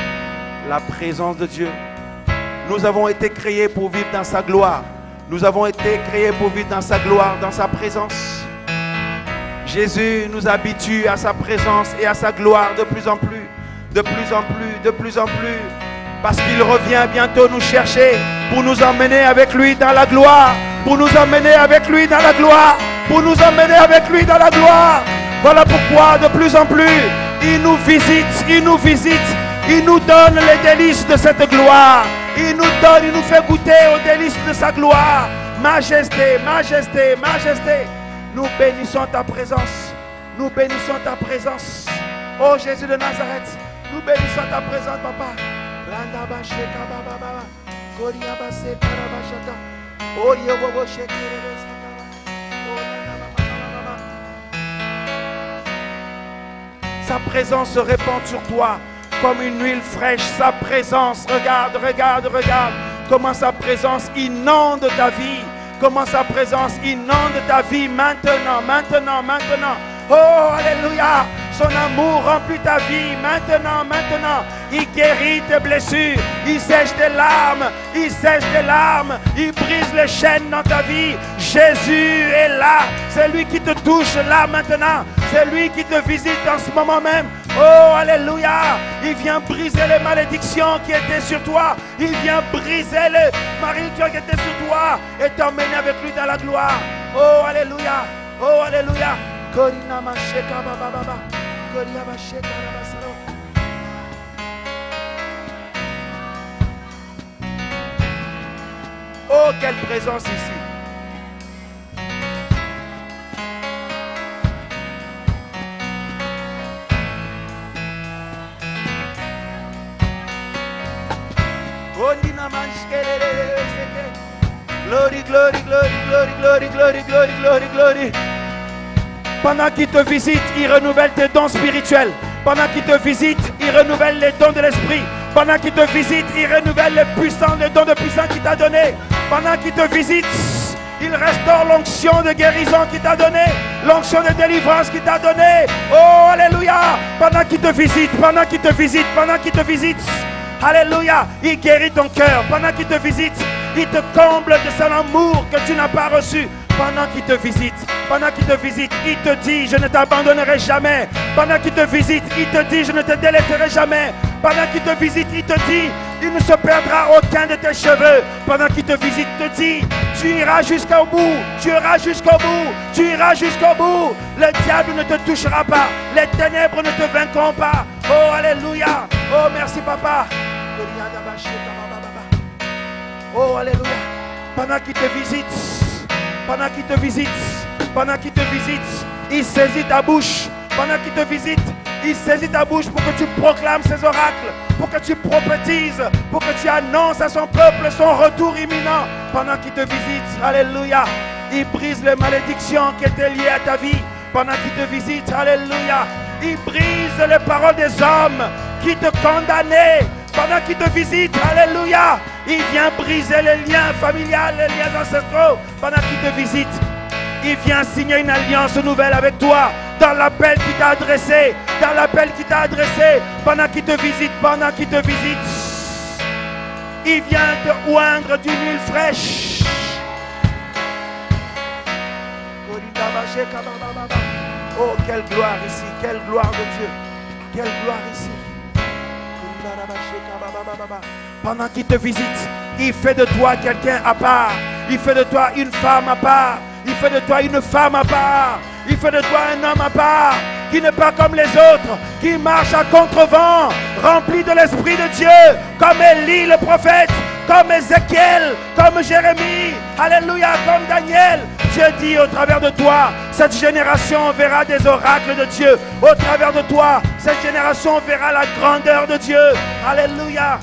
la présence de Dieu. Nous avons été créés pour vivre dans sa gloire. Nous avons été créés pour vivre dans sa gloire, dans sa présence. Jésus nous habitue à sa présence et à sa gloire de plus en plus, de plus en plus, de plus en plus. Parce qu'il revient bientôt nous chercher pour nous emmener avec lui dans la gloire. Pour nous emmener avec lui dans la gloire. Pour nous emmener avec lui dans la gloire. Voilà pourquoi de plus en plus, il nous visite, il nous visite. Il nous donne les délices de cette gloire. Il nous donne, il nous fait goûter aux délices de sa gloire. Majesté, majesté, majesté. Nous bénissons ta présence. Nous bénissons ta présence. Oh Jésus de Nazareth, nous bénissons ta présence, papa. Sa présence se répand sur toi comme une huile fraîche. Sa présence, regarde, regarde, regarde comment sa présence inonde ta vie. Comment sa présence inonde ta vie maintenant, maintenant, maintenant. Oh, alléluia. Son amour remplit ta vie maintenant, maintenant. Il guérit tes blessures. Il sèche tes larmes. Il sèche tes larmes. Il brise les chaînes dans ta vie. Jésus est là. C'est lui qui te touche là maintenant. C'est lui qui te visite en ce moment même. Oh, alléluia. Il vient briser les malédictions qui étaient sur toi. Il vient briser les malédictions qui étaient sur toi et t'emmener avec lui dans la gloire. Oh, alléluia. Oh, alléluia. Korina masheka baba baba. Koria masheka baba. Oh, quelle présence ici. Glory, glory, glory, glory, glory, glory, glory, glory, glory. Pendant qu'il te visite, il renouvelle tes dons spirituels. Pendant qu'il te visite, il renouvelle les dons de l'esprit. Pendant qu'il te visite, il renouvelle les dons de puissance qu'il t'a donné. Pendant qu'il te visite, il restaure l'onction de guérison qu'il t'a donné, l'onction de délivrance qu'il t'a donné. Oh, alléluia. Pendant qu'il te visite, pendant qu'il te visite, pendant qu'il te visite. Alléluia, il guérit ton cœur. Pendant qu'il te visite, il te comble de son amour que tu n'as pas reçu. Pendant qu'il te visite, il te dit, je ne t'abandonnerai jamais. Pendant qu'il te visite, il te dit, je ne te délaisserai jamais. Pendant qu'il te visite, il te dit, il ne se perdra aucun de tes cheveux. Pendant qu'il te visite, il te dit, tu iras jusqu'au bout, tu iras jusqu'au bout, tu iras jusqu'au bout. Le diable ne te touchera pas, les ténèbres ne te vaincront pas. Oh, alléluia. Oh, merci papa. Oh, alléluia. Pendant qu'il te visite, pendant qu'il te visite, pendant qu'il te visite, il saisit ta bouche. Pendant qu'il te visite, il saisit ta bouche pour que tu proclames ses oracles, pour que tu prophétises, pour que tu annonces à son peuple son retour imminent. Pendant qu'il te visite, alléluia, il brise les malédictions qui étaient liées à ta vie. Pendant qu'il te visite, alléluia, il brise les paroles des hommes qui te condamnaient. Pendant qu'il te visite, alléluia, il vient briser les liens familiales, les liens ancestraux. Pendant qu'il te visite, il vient signer une alliance nouvelle avec toi dans l'appel qu'il t'a adressé, dans l'appel qu'il t'a adressé. Pendant qu'il te visite, il vient te oindre d'une huile fraîche. Oh, quelle gloire ici, quelle gloire de Dieu, quelle gloire ici. Pendant qu'il te visite, il fait de toi quelqu'un à part, il fait de toi une femme à part, il fait de toi une femme à part, il fait de toi un homme à part, qui n'est pas comme les autres, qui marche à contre-vent, rempli de l'Esprit de Dieu, comme Élie le prophète, comme Ézéchiel, comme Jérémie, alléluia, comme Daniel. Dieu dit au travers de toi, cette génération verra des oracles de Dieu. Au travers de toi, cette génération verra la grandeur de Dieu. Alléluia.